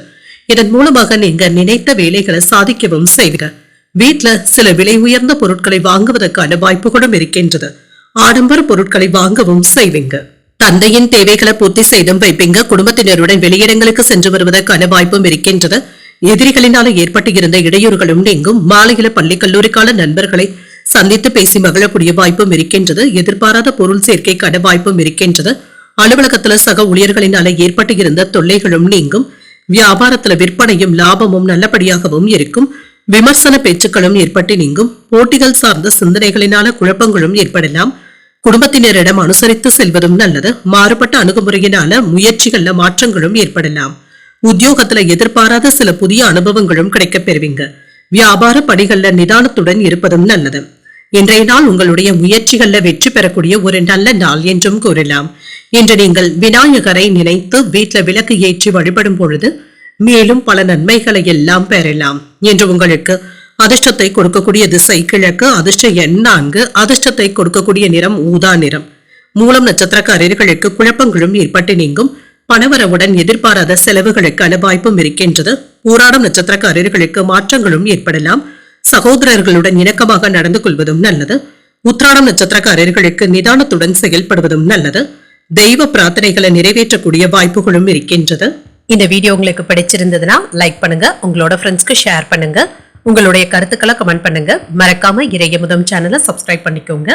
இதன் மூலமாக நீங்க நினைத்த வேலைகளை சாதிக்கவும் செய்வீங்க. வீட்டுல சில விலை உயர்ந்த பொருட்களை வாங்குவதற்கான வாய்ப்புகளும் இருக்கின்றது. ஆடம்பர பொருட்களை வாங்கவும் செய்வீங்க. தந்தையின் தேவைகளை பூர்த்தி செய்தும் வைப்பீங்க. குடும்பத்தினருடன் வெளியிடங்களுக்கு சென்று வருவதற்கான வாய்ப்பும் இருக்கின்றது. எதிரிகளினால ஏற்பட்டு இருந்த இடையூறுகளும் நீங்கும். மாலையில பள்ளி கல்லூரி கால நண்பர்களை சந்தித்து பேசி மகிழக்கூடிய வாய்ப்பும் இருக்கின்றது. எதிர்பாராத பொருள் சேர்க்கைக்கான வாய்ப்பும் இருக்கின்றது. அலுவலகத்துல சக ஊழியர்களினால ஏற்பட்டு இருந்த தொல்லைகளும் நீங்கும். வியாபாரத்துல விற்பனையும் லாபமும் நல்லபடியாகவும் இருக்கும். விமர்சன பேச்சுக்களும் ஏற்பட்டு நீங்கும். போட்டிகள் சார்ந்த சிந்தனைகளினால குழப்பங்களும் ஏற்படலாம். குடும்பத்தினரிடம் அனுசரித்து செல்வதும் நல்லது. மாறுபட்ட அணுகுமுறையினால முயற்சிகள்ல மாற்றங்களும் ஏற்படலாம். உத்தியோகத்துல எதிர்பாராத சில புதிய அனுபவங்களும் கிடைக்கப் பெறுவீங்க. வியாபார பணிகள்ல நிதானத்துடன் இருப்பதும் நல்லது. இன்றைய நாள் உங்களுடைய முயற்சிகள்ல வெற்றி பெறக்கூடிய ஒரு நல்ல நாள் என்றும் கூறலாம். இன்று நீங்கள் விநாயகரை நினைத்து வீட்டுல விளக்கு ஏற்றி வழிபடும் பொழுது மேலும் பல நன்மைகளை எல்லாம் பெறலாம். என்று உங்களுக்கு அதிர்ஷ்டத்தை கொடுக்கக்கூடிய திசை கிழக்கு, அதிர்ஷ்ட எண் 4, அதிர்ஷ்டத்தை கொடுக்கக்கூடிய நிறம் ஊதா நிறம். மூலம் நட்சத்திரக்காரர்களுக்கு குழப்பங்களும் ஏற்பட்டு நீங்கும். பணவரவுடன் எதிர்பாராத செலவுகளுக்கான வாய்ப்பும் இருக்கின்றது. பூராடம் நட்சத்திரக்காரர்களுக்கு மாற்றங்களும் ஏற்படலாம். சகோதரர்களுடன் இணக்கமாக நடந்து கொள்வதும் நல்லது. உத்திராடம் நட்சத்திரக்காரர்களுக்கு நிதானத்துடன் செயல்படுவதும் நல்லது. தெய்வ பிரார்த்தனைகளை நிறைவேற்றக்கூடிய வாய்ப்புகளும் இருக்கின்றது. இந்த வீடியோ உங்களுக்கு பிடிச்சிருந்ததுன்னா லைக் பண்ணுங்க. உங்களோட ஃப்ரெண்ட்ஸ்க்கு ஷேர் பண்ணுங்க. உங்களுடைய கருத்துக்களை கமெண்ட் பண்ணுங்க. மறக்காம இறையமுதம் சேனலை சப்ஸ்கிரைப் பண்ணிக்கோங்க.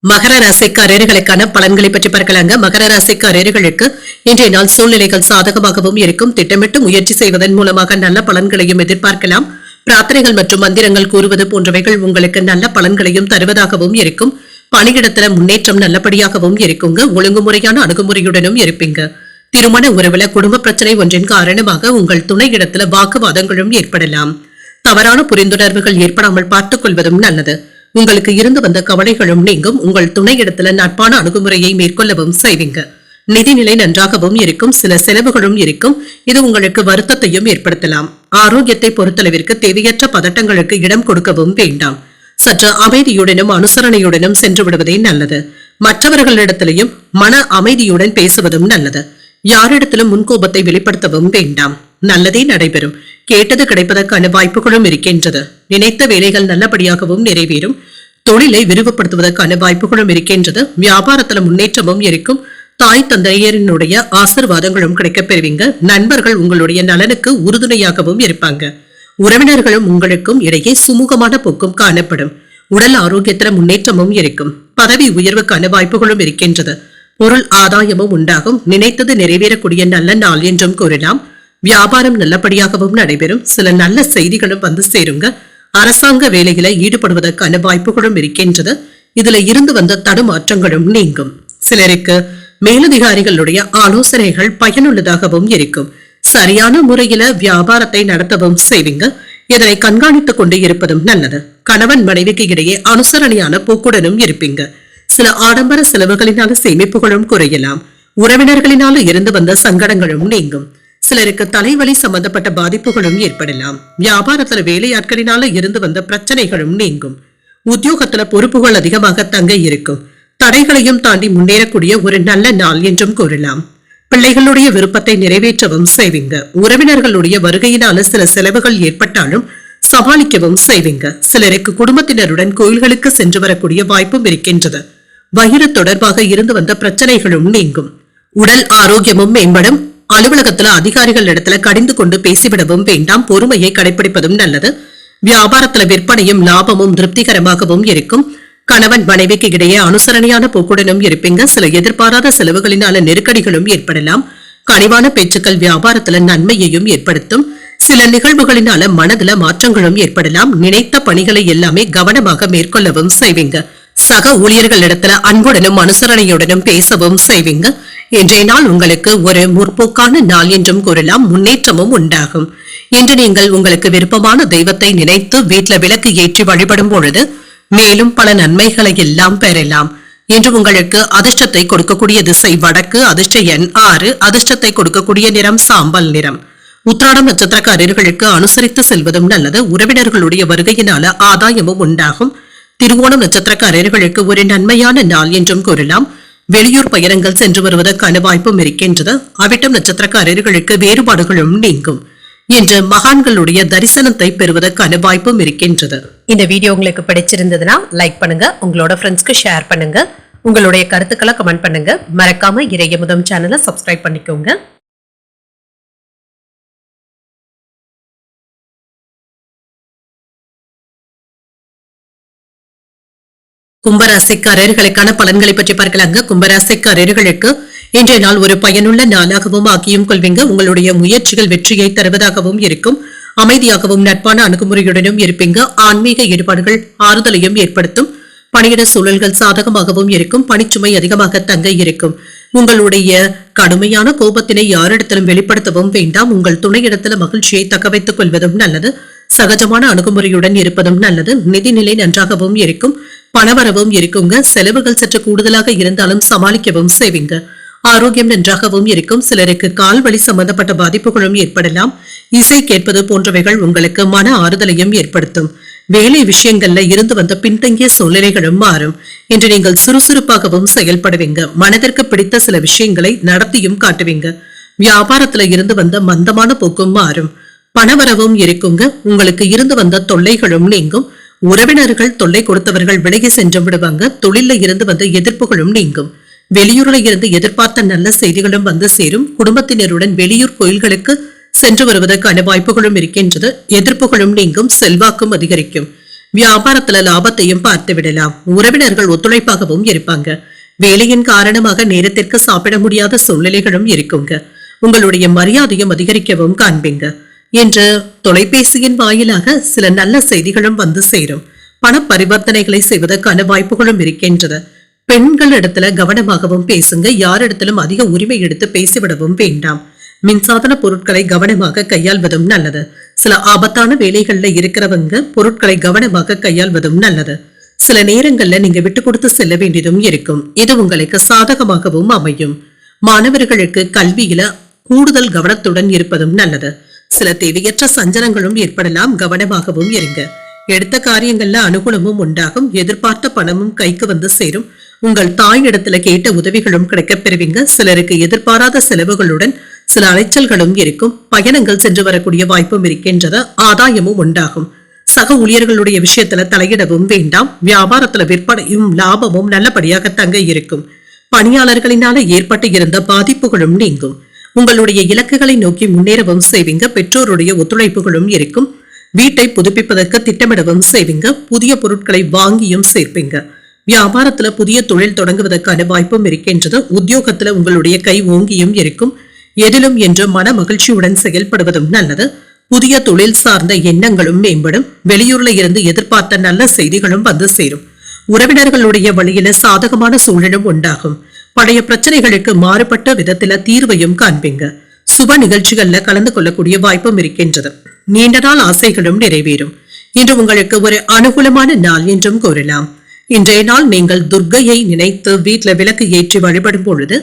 மகர ராசிக்காரர்களுக்கான பலன்களை பற்றி பார்க்கலாங்க. மகர ராசிக்காரர்களுக்கு இன்றைய நாள் சூழ்நிலைகள் சாதகமாகவும் இருக்கும். திட்டமிட்டு முயற்சி செய்வதன் மூலமாக நல்ல பலன்களையும் எதிர்பார்க்கலாம். பிரார்த்தனைகள் மற்றும் மந்திரங்கள் கூறுவது போன்றவைகள் உங்களுக்கு நல்ல பலன்களையும் தருவதாகவும் இருக்கும். பணியிடத்துல முன்னேற்றம் நல்லபடியாகவும் இருக்குங்க. ஒழுங்குமுறையான அணுகுமுறையுடனும் இருப்பீங்க. திருமண உறவுல குடும்ப பிரச்சனை ஒன்றின் காரணமாக உங்கள் துணை இடத்துல வாக்குவாதங்களும் ஏற்படலாம். தவறான புரிந்துணர்வுகள் ஏற்படாமல் பார்த்துக் கொள்வதும் நல்லது. உங்களுக்கு இருந்து வந்த கவலைகளும் நீங்கும். உங்கள் துணை இடத்துல நட்பான அணுகுமுறையை மேற்கொள்ளவும் செய்வீங்க. நிதிநிலை நன்றாகவும் இருக்கும். சில செலவுகளும் இருக்கும். இது உங்களுக்கு வருத்தத்தையும் ஏற்படுத்தலாம். ஆரோக்கியத்தை பொறுத்தளவிற்கு தேவையற்ற பதட்டங்களுக்கு இடம் கொடுக்கவும் வேண்டாம். சற்று அமைதியுடனும் அனுசரணையுடனும் சென்று விடுவதே நல்லது. மற்றவர்களிடத்திலையும் மன அமைதியுடன் பேசுவதும் நல்லது. யாரிடத்திலும் முன்கோபத்தை வெளிப்படுத்தவும் வேண்டாம். நல்லதே நடைபெறும். கேட்டது கிடைப்பதற்கான வாய்ப்புகளும் இருக்கின்றது. நினைத்த வேலைகள் நல்லபடியாகவும் நிறைவேறும். தொழிலை விரிவுபடுத்துவதற்கான வாய்ப்புகளும் இருக்கின்றது. வியாபாரத்துல முன்னேற்றமும் இருக்கும். தாய் தந்தையரினுடைய ஆசிர்வாதங்களும் கிடைக்கப் பெறுவீங்க. நண்பர்கள் உங்களுடைய நலனுக்கு உறுதுணையாகவும் இருப்பாங்க. உறவினர்களும் உங்களுக்கும் இடையே சுமூகமான போக்கும் காணப்படும். உடல் ஆரோக்கியத்துல முன்னேற்றமும் இருக்கும். பதவி உயர்வுக்கான வாய்ப்புகளும் இருக்கின்றது. பொருள் ஆதாயமும் உண்டாகும். நினைத்தது நிறைவேறக்கூடிய நல்ல நாள் என்றும் கூறலாம். வியாபாரம் நல்லபடியாகவும் நடைபெறும். சில நல்ல செய்திகளும் வந்து சேருங்க. அரசாங்க வேலையில ஈடுபடுவதற்கான வாய்ப்புகளும் இருக்கின்றது. இதுல இருந்து வந்த தடுமாற்றங்களும் நீங்கும். சிலருக்கு மேலதிகாரிகளுடைய ஆலோசனைகள் பயனுள்ளதாகவும் இருக்கும். சரியான முறையில வியாபாரத்தை நடத்தவும் செய்வீங்க. இதனை கண்காணித்துக் கொண்டு இருப்பதும் நல்லது. கணவன் மனைவிக்கு இடையே அனுசரணையான போக்குடனும் இருப்பீங்க. சில ஆடம்பர செலவுகளினால சேமிப்புகளும் குறையலாம். உறவினர்களினால இருந்து வந்த சங்கடங்களும் நீங்கும். சிலருக்கு தலைவலி சம்பந்தப்பட்ட பாதிப்புகளும் ஏற்படலாம். வியாபாரத்துல வேலையாட்களினால இருந்து வந்த பிரச்சனைகளும் நீங்கும். உத்தியோகத்துல பொறுப்புகள் அதிகமாக தங்க இருக்கும். தடைகளையும் தாண்டி முன்னேறக்கூடிய ஒரு நல்ல நாள் என்றும் கூறலாம். பிள்ளைகளுடைய விருப்பத்தை நிறைவேற்றவும் செய்வீங்க. உறவினர்களுடைய வருகையினால சில செலவுகள் ஏற்பட்டாலும் சமாளிக்கவும் செய்வீங்க. சிலருக்கு குடும்பத்தினருடன் கோயில்களுக்கு சென்று வரக்கூடிய வாய்ப்பும் இருக்கின்றது. வயிறு தொடர்பாக இருந்து வந்த பிரச்சனைகளும் நீங்கும். உடல் ஆரோக்கியமும் மேம்படும். அலுவலகத்துல அதிகாரிகள் இடத்துல கடிந்து கொண்டு பேசிவிடவும் வேண்டாம். பொறுமையை கடைபிடிப்பதும் நல்லது. வியாபாரத்துல விற்பனையும் லாபமும் திருப்திகரமாகவும் இருக்கும். கணவன் மனைவிக்கு இடையே அனுசரணையான போக்குடனும் இருப்பீங்க. சில எதிர்பாராத செலவுகளினால நெருக்கடிகளும் ஏற்படலாம். கனிவான பேச்சுக்கள் வியாபாரத்துல நன்மையையும் ஏற்படுத்தும். சில நிகழ்வுகளினால மனதுல மாற்றங்களும் ஏற்படலாம். நினைத்த பணிகளை எல்லாமே கவனமாக மேற்கொள்ளவும் செய்வீங்க. சக ஊழியர்களிடத்துல அன்புடனும் அனுசரணையுடனும் பேசவும் செய்வீங்க. இன்றைய நாள் உங்களுக்கு ஒரு முற்போக்கான நாள் என்றும் கூறலாம். முன்னேற்றமும் உண்டாகும். இன்று நீங்கள் உங்களுக்கு விருப்பமான தெய்வத்தை நினைத்து வீட்டுல விளக்கு ஏற்றி வழிபடும் பொழுது மேலும் பல நன்மைகளை எல்லாம் பெறலாம். இன்று உங்களுக்கு அதிர்ஷ்டத்தை கொடுக்கக்கூடிய திசை வடக்கு. அதிர்ஷ்ட எண் 6. அதிர்ஷ்டத்தை கொடுக்கக்கூடிய நிறம் சாம்பல் நிறம். உத்திராடம் நட்சத்திரக்காரர்களுக்கு அனுசரித்து செல்வதும் நல்லது. உறவினர்களுடைய வருகையினால ஆதாயமும் உண்டாகும். திருவோணம் நட்சத்திரக்காரர்களுக்கு ஒரு நன்மையான நாள் என்றும் கூறலாம். வெளியூர் பயணங்கள் சென்று வருவதற்கான வாய்ப்பும் இருக்கின்றது. அவிட்டம் நட்சத்திரக்காரர்களுக்கு வேறுபாடுகளும் நீங்கும். இன்று மகான்களுடைய தரிசனத்தை பெறுவதற்கான வாய்ப்பும் இருக்கின்றது. இந்த வீடியோ உங்களுக்கு பிடிச்சிருந்ததுன்னா லைக் பண்ணுங்க, உங்களோட ஃப்ரெண்ட்ஸ்க்கு ஷேர் பண்ணுங்க, உங்களுடைய கருத்துக்களை கமெண்ட் பண்ணுங்க. மறக்காம இறையமுதம் சேனலை சப்ஸ்கிரைப் பண்ணிக்கோங்க. கும்பராசிக்காரர்களுக்கான பலன்களை பற்றி பார்க்கலாங்க. கும்பராசிக்காரர்களுக்கு இன்றைய நாள் ஒரு பயனுள்ள நாளாகவும் ஆக்கியும் கொள்வீங்க. உங்களுடைய முயற்சிகள் வெற்றியை தருவதாகவும் இருக்கும். அமைதியாகவும் நட்பான அணுகுமுறையுடனும் இருப்பீங்க. ஆன்மீக ஈடுபாடுகள் ஆறுதலையும் ஏற்படுத்தும். பணியிட சூழல்கள் சாதகமாகவும் இருக்கும். பணிச்சுமை அதிகமாக தங்க இருக்கும். உங்களுடைய கடுமையான கோபத்தினை யாரிடத்திலும் வெளிப்படுத்தவும் வேண்டாம். உங்கள் துணையிடத்துல மகிழ்ச்சியை தக்க வைத்துக் கொள்வதும் நல்லது. சகஜமான அணுகுமுறையுடன் இருப்பதும் நல்லது. நிதிநிலை நன்றாகவும் இருக்கும். பணவரவும் இருக்குங்க. செலவுகள் சற்று கூடுதலாக இருந்தாலும் சமாளிக்கவும் செய்வீங்க. ஆரோக்கியம் நன்றாகவும் இருக்கும். சிலருக்கு கால் வலி சம்பந்தப்பட்ட பாதிப்புகளும் ஏற்படலாம். இசை கேட்பது போன்றவைகள் உங்களுக்கு மன ஆறுதலையும் ஏற்படுத்தும். வேலை விஷயங்கள்ல இருந்து வந்த பின்தங்கிய சூழ்நிலைகளும் மாறும். இன்று நீங்கள் சுறுசுறுப்பாகவும் செயல்படுவீங்க. மனதிற்கு பிடித்த சில விஷயங்களை நடத்தியும் காட்டுவீங்க. வியாபாரத்துல இருந்து வந்த மந்தமான போக்கும் மாறும். பணவரவும் இருக்குங்க. உங்களுக்கு இருந்து வந்த தொல்லைகளும் நீங்கும். உறவினர்கள் தொல்லை கொடுத்தவர்கள் விலகி சென்று விடுவாங்க. தொழில இருந்து வந்த எதிர்ப்புகளும் நீங்கும். வெளியூர்ல இருந்து எதிர்பார்த்த நல்ல செய்திகளும் வந்து சேரும். குடும்பத்தினருடன் வெளியூர் கோயில்களுக்கு சென்று வருவதற்கான வாய்ப்புகளும் இருக்கின்றது. எதிர்ப்புகளும் நீங்கும். செல்வாக்கும் அதிகரிக்கும். வியாபாரத்துல லாபத்தையும் பார்த்து விடலாம். உறவினர்கள் ஒத்துழைப்பாகவும் இருப்பாங்க. வேலையின் காரணமாக நேரத்திற்கு சாப்பிட முடியாத சூழ்நிலைகளும் இருக்குங்க. உங்களுடைய மரியாதையும் அதிகரிக்கவும் காண்பீங்க. என்று தொலைபேசியின் வாயிலாக சில நல்ல செய்திகளும் வந்து சேரும். பண பரிவர்த்தனைகளை செய்வதற்கான வாய்ப்புகளும் இருக்கின்றது. பெண்கள் இடத்துல கவனமாகவும் பேசுங்க. யாரிடத்திலும் அதிக உரிமை எடுத்து பேசிவிடவும் வேண்டாம். மின்சாதன பொருட்களை கவனமாக கையாள்வதும் நல்லது. சில ஆபத்தான வேலைகள்ல இருக்கிறவங்க பொருட்களை கவனமாக கையாள்வதும் நல்லது. சில நேரங்கள்ல நீங்க விட்டு கொடுத்து செல்ல வேண்டியதும் இருக்கும். இது உங்களுக்கு சாதகமாகவும் அமையும். மாணவர்களுக்கு கல்வியில கூடுதல் கவனத்துடன் இருப்பதும் நல்லது. சில தேவையற்ற சஞ்சலங்களும் ஏற்படலாம். கவனமாகவும் இருங்க. எடுத்த காரியங்கள்ல அனுகூலமும் உண்டாகும். எதிர்பார்த்த பணமும் கைக்கு வந்து சேரும். உங்கள் தாய் இடத்துல கேட்ட உதவிகளும் கிடைக்கப் பெறுவீங்க. சிலருக்கு எதிர்பாராத செலவுகளுடன் சில அலைச்சல்களும் இருக்கும். பயணங்கள் சென்று வரக்கூடிய வாய்ப்பும் இருக்கின்றது. ஆதாயமும் உண்டாகும். சக ஊழியர்களுடைய விஷயத்துல தலையிடவும் வேண்டாம். வியாபாரத்துல விற்பனையும் லாபமும் நல்லபடியாக தங்க இருக்கும். பணியாளர்களினால ஏற்பட்டு இருந்த பாதிப்புகளும் நீங்கும். உங்களுடைய இலக்குகளை நோக்கி முன்னேறவும் செய்வீங்க. பெற்றோருடைய ஒத்துழைப்புகளும் இருக்கும். வீட்டை புதுப்பிப்பதற்கு திட்டமிடவும் செய்வீங்க. புதிய பொருட்களை வாங்கியும் சேர்ப்பீங்க. வியாபாரத்துல புதிய தொழில் தொடங்குவதற்கான வாய்ப்பும் இருக்கின்றது. உத்தியோகத்துல உங்களுடைய கை ஓங்கியும் இருக்கும். எதிலும் என்று மன மகிழ்ச்சியுடன் செயல்படுவதும் நல்லது. புதிய தொழில் சார்ந்த எண்ணங்களும் மேம்படும். வெளியூர்ல இருந்து எதிர்பார்த்த நல்ல செய்திகளும் வந்து சேரும். உறவினர்களுடைய வழியில சாதகமான சூழலும் உண்டாகும். பழைய பிரச்சனைகளுக்கு மாறுபட்ட விதத்தில தீர்வையும் காண்பீங்க. சுப நிகழ்ச்சிகள்ல கலந்து கொள்ளக்கூடிய வாய்ப்பும் இருக்கின்றது. நீண்ட நாள் ஆசைகளும் நிறைவேறும். இன்று உங்களுக்கு ஒரு அனுகூலமான நாள் என்றும் கூறலாம். இன்றைய நாள் நீங்கள் துர்க்கையை நினைத்து வீட்டுல விளக்கு ஏற்றி வழிபடும் பொழுது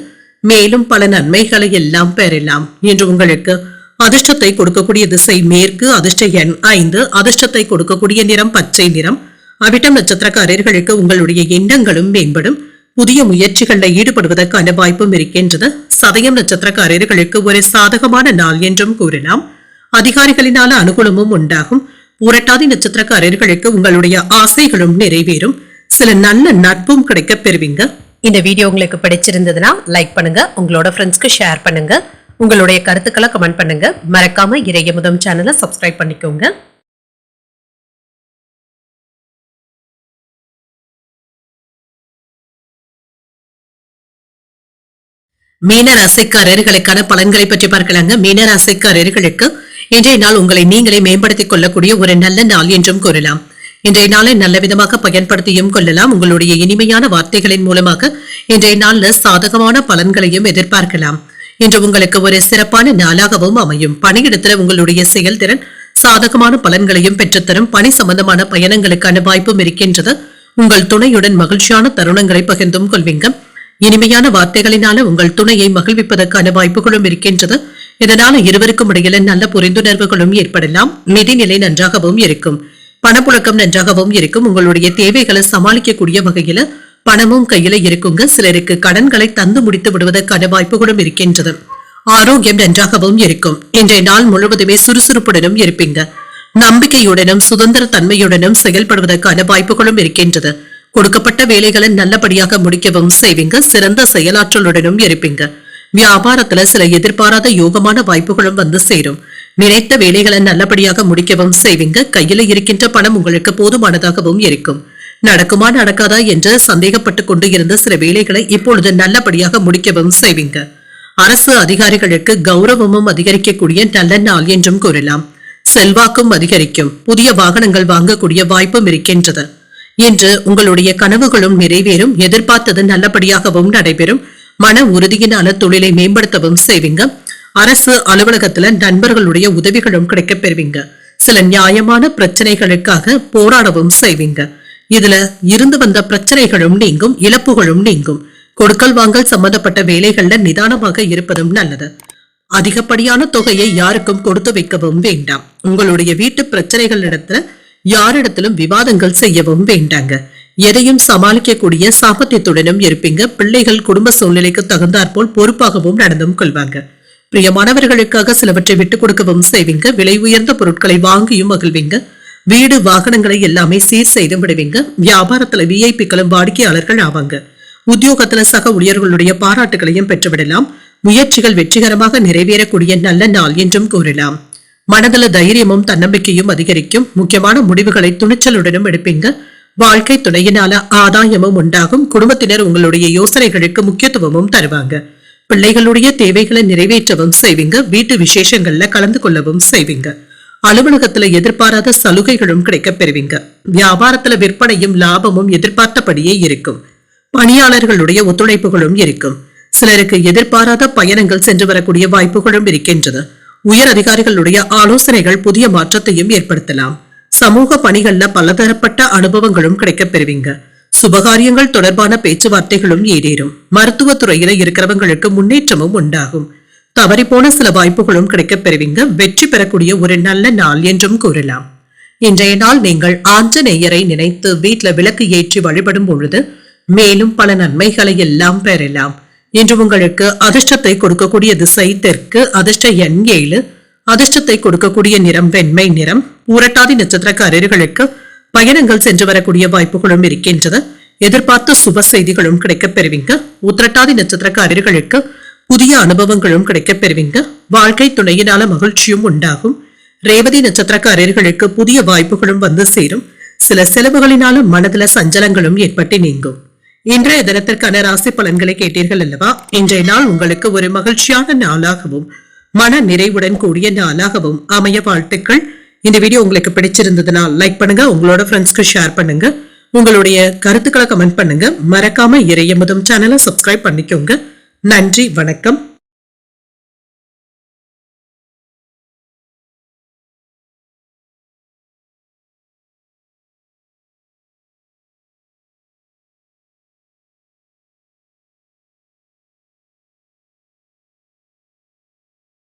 மேலும் பல நன்மைகளை எல்லாம் பெறலாம். இன்று உங்களுக்கு அதிர்ஷ்டத்தை கொடுக்கக்கூடிய திசை மேற்கு. அதிர்ஷ்ட எண் 5. அதிர்ஷ்டத்தை கொடுக்கக்கூடிய நிறம் பச்சை நிறம். அவிட்டம் நட்சத்திரக்காரர்களுக்கு உங்களுடைய எண்ணங்களும் மேம்படும். புதிய முயற்சிகள்ல ஈடுபடுவதற்கான வாய்ப்பும் இருக்கின்றது. சதயம் நட்சத்திரக்காரர்களுக்கு ஒரு சாதகமான நாள் என்றும் கூறலாம். அதிகாரிகளினால அனுகூலமும் உண்டாகும். புரட்டாதி நட்சத்திரக்காரர்களுக்கு உங்களுடைய ஆசைகளும் நிறைவேறும். சில நல்ல நட்பும் கிடைக்க பெறுவீங்க. இந்த வீடியோ உங்களுக்கு பிடிச்சிருந்ததுன்னா லைக் பண்ணுங்க, உங்களோட ஃப்ரெண்ட்ஸ்க்கு ஷேர் பண்ணுங்க. உங்களுடைய கருத்துக்களை கமெண்ட் பண்ணுங்க. மறக்காம இறையமுதம் சேனலை சப்ஸ்கிரைப் பண்ணிக்கோங்க. மீன ராசிக்காரர்களுக்கான பலன்களை பற்றி பார்க்கலாங்க. மீன ராசிக்காரர்களுக்கு இன்றைய நாள் உங்களை நீங்களே மேம்படுத்திக் கொள்ளக்கூடிய ஒரு நல்ல நாள் என்றும் கூறலாம். இன்றைய நாளை நல்ல விதமாக பயன்படுத்தியும் கொள்ளலாம். உங்களுடைய இனிமையான வார்த்தைகளின் மூலமாக இன்றைய நாள்ல சாதகமான பலன்களையும் எதிர்பார்க்கலாம். இன்று உங்களுக்கு ஒரு சிறப்பான நாளாகவும் அமையும். பணியிடத்துல உங்களுடைய செயல்திறன் சாதகமான பலன்களையும் பெற்றுத்தரும். பணி சம்பந்தமான பயணங்களுக்கான வாய்ப்பும் இருக்கின்றது. உங்கள் துணையுடன் மகிழ்ச்சியான தருணங்களை பகிர்ந்தும் கொள்வீங்க. இனிமையான வார்த்தைகளினால உங்கள் துணையை மகிழ்விப்பதற்கான வாய்ப்புகளும் இருக்கின்றது. இதனால இருவருக்கும் இடையில நல்ல புரிந்துணர்வுகளும் ஏற்படலாம். நிதிநிலை நன்றாகவும் இருக்கும். பணப்புழக்கம் நன்றாகவும் இருக்கும். உங்களுடைய தேவைகளை சமாளிக்கக்கூடிய வகையில பணமும் கையில இருக்குங்க. சிலருக்கு கடன்களை தந்து முடித்து விடுவதற்கான வாய்ப்புகளும் இருக்கின்றது. ஆரோக்கியம் நன்றாகவும் இருக்கும். இன்றைய நாள் முழுவதுமே சுறுசுறுப்புடனும் இருப்பீங்க. நம்பிக்கையுடனும் சுதந்திர தன்மையுடனும் செயல்படுவதற்கான வாய்ப்புகளும் இருக்கின்றது. கொடுக்கப்பட்ட வேலைகளை நல்லபடியாக முடிக்கவும் செய்வீங்க. சிறந்த செயலாற்றலுடனும் இருப்பீங்க. வியாபாரத்துல சில எதிர்பாராத யோகமான வாய்ப்புகளும் வந்து சேரும். நினைத்த வேலைகளை நல்லபடியாக முடிக்கவும் செய்வீங்க. கையில இருக்கின்ற பணம் உங்களுக்கு போதுமானதாகவும் இருக்கும். நடக்குமா நடக்காதா என்று சந்தேகப்பட்டு கொண்டு இருந்த சில வேலைகளை இப்பொழுது நல்லபடியாக முடிக்கவும் செய்வீங்க. அரசு அதிகாரிகளுக்கு கௌரவமும் அதிகரிக்கக்கூடிய நல்ல நாள் என்றும் கூறலாம். செல்வாக்கும் அதிகரிக்கும். புதிய வாகனங்கள் வாங்கக்கூடிய வாய்ப்பும் இருக்கின்றது. இன்று உங்களுடைய கனவுகளும் நிறைவேறும். எதிர்பார்த்தது நல்லபடியாகவும் நடைபெறும். மன உறுதியினால தொழிலை மேம்படுத்தவும் செய்வீங்க. அரசு அலுவலகத்துல நண்பர்களுடைய உதவிகளும் கிடைக்கப் பெறுவீங்க. சில நியாயமான பிரச்சனைகளுக்காக போராடவும் செய்வீங்க. இதுல இருந்து வந்த பிரச்சனைகளும் நீங்கும். இழப்புகளும் நீங்கும். கொடுக்கல் வாங்கல் சம்பந்தப்பட்ட வேலைகள்ல நிதானமாக இருப்பதும் நல்லது. அதிகப்படியான தொகையை யாருக்கும் கொடுத்து வைக்கவும் வேண்டாம். உங்களுடைய வீட்டு பிரச்சனைகள் இடத்துல யாரிடத்திலும் விவாதங்கள் செய்யவும் வேண்டாங்க. எதையும் சமாளிக்கக்கூடிய சாமர்த்தியத்துடனும் இருப்பீங்க. பிள்ளைகள் குடும்ப சூழ்நிலைக்கு தகுந்தாற்போல் பொறுப்பாகவும் நடந்தும் கொள்வாங்க. பிரியமானவர்களுக்காக சிலவற்றை விட்டுக் கொடுக்கவும் செய்வீங்க. விலை உயர்ந்த பொருட்களை வாங்கியும் மகிழ்வீங்க. வீடு வாகனங்களை எல்லாமே சீர் செய்து விடுவீங்க. வியாபாரத்துல விஐபிக்களும் வாடிக்கையாளர்கள் ஆவாங்க. உத்தியோகத்துல சக ஊழியர்களுடைய பாராட்டுகளையும் பெற்றுவிடலாம். முயற்சிகள் வெற்றிகரமாக நிறைவேறக்கூடிய நல்ல நாள் என்றும் கூறலாம். மனதில தைரியமும் தன்னம்பிக்கையும் அதிகரிக்கும். முக்கியமான முடிவுகளை துணிச்சலுடனும் எடுப்பீங்க. வாழ்க்கை துணையினால ஆதாயமும் உண்டாகும். குடும்பத்தினர் உங்களுடைய யோசனைகளுக்கு முக்கியத்துவமும் தருவாங்க. பிள்ளைகளுடைய தேவைகளை நிறைவேற்றவும் செய்வீங்க. வீட்டு விசேஷங்கள்ல கலந்து கொள்ளவும் செய்வீங்க. அலுவலகத்துல எதிர்பாராத சலுகைகளும் கிடைக்கப் பெறுவீங்க. வியாபாரத்துல விற்பனையும் லாபமும் எதிர்பார்த்தபடியே இருக்கும். பணியாளர்களுடைய ஒத்துழைப்புகளும் இருக்கும். சிலருக்கு எதிர்பாராத பயணங்கள் சென்று வரக்கூடிய வாய்ப்புகளும் இருக்கின்றது. உயர் அதிகாரிகளுடைய ஆலோசனைகள் புதிய மாற்றத்தையும் ஏற்படுத்தலாம். சமூக பணிகள்ல பலதரப்பட்ட அனுபவங்களும் கிடைக்கப் பெறுவீங்க. சுபகாரியங்கள் தொடர்பான பேச்சுவார்த்தைகளும் ஏறேறும். மருத்துவத்துறையில இருக்கிறவங்களுக்கு முன்னேற்றமும் உண்டாகும். தவறிப்போன சில வாய்ப்புகளும் கிடைக்கப் பெறுவீங்க. வெற்றி பெறக்கூடிய ஒரு நல்ல நாள் என்றும் கூறலாம். இன்றைய நாள் நீங்கள் ஆஞ்சநேயரை நினைத்து வீட்டுல விளக்கு ஏற்றி வழிபடும் பொழுது மேலும் பல நன்மைகளை எல்லாம் பெறலாம். இன்று உங்களுக்கு அதிர்ஷ்டத்தை கொடுக்கக்கூடிய திசை தெற்கு. அதிர்ஷ்ட எண் 7. அதிர்ஷ்டத்தை கொடுக்கக்கூடிய நிறம் வெண்மை நிறம். ஊரட்டாதி நட்சத்திரக்காரர்களுக்கு பயணங்கள் சென்று வரக்கூடிய வாய்ப்புகளும் இருக்கின்றது. எதிர்பார்த்த சுப செய்திகளும் கிடைக்கப் பெறுவீங்க. உத்திரட்டாதி நட்சத்திரக்காரர்களுக்கு புதிய அனுபவங்களும் கிடைக்கப் பெறுவீங்க. வாழ்க்கை துணையினால மகிழ்ச்சியும் உண்டாகும். ரேவதி நட்சத்திரக்காரர்களுக்கு புதிய வாய்ப்புகளும் வந்து சேரும். சில செலவுகளினாலும் மனதில சஞ்சலங்களும் ஏற்பட்டு நீங்கும். இன்றைய தினத்திற்கான ராசி பலன்களை கேட்டீர்கள் அல்லவா? இன்றைய நாள் உங்களுக்கு ஒரு மகிழ்ச்சியான நாளாகவும் மன நிறைவுடன் கூடிய நாளாகவும் அமைய வாழ்த்துக்கள். இந்த வீடியோ உங்களுக்கு பிடிச்சிருந்ததுன்னா லைக் பண்ணுங்க. உங்களோட ஃப்ரெண்ட்ஸ்க்கு ஷேர் பண்ணுங்க. உங்களுடைய கருத்துக்களை கமெண்ட் பண்ணுங்க. மறக்காம இறையமுதம் சேனலை சப்ஸ்கிரைப் பண்ணிக்கோங்க. நன்றி, வணக்கம்.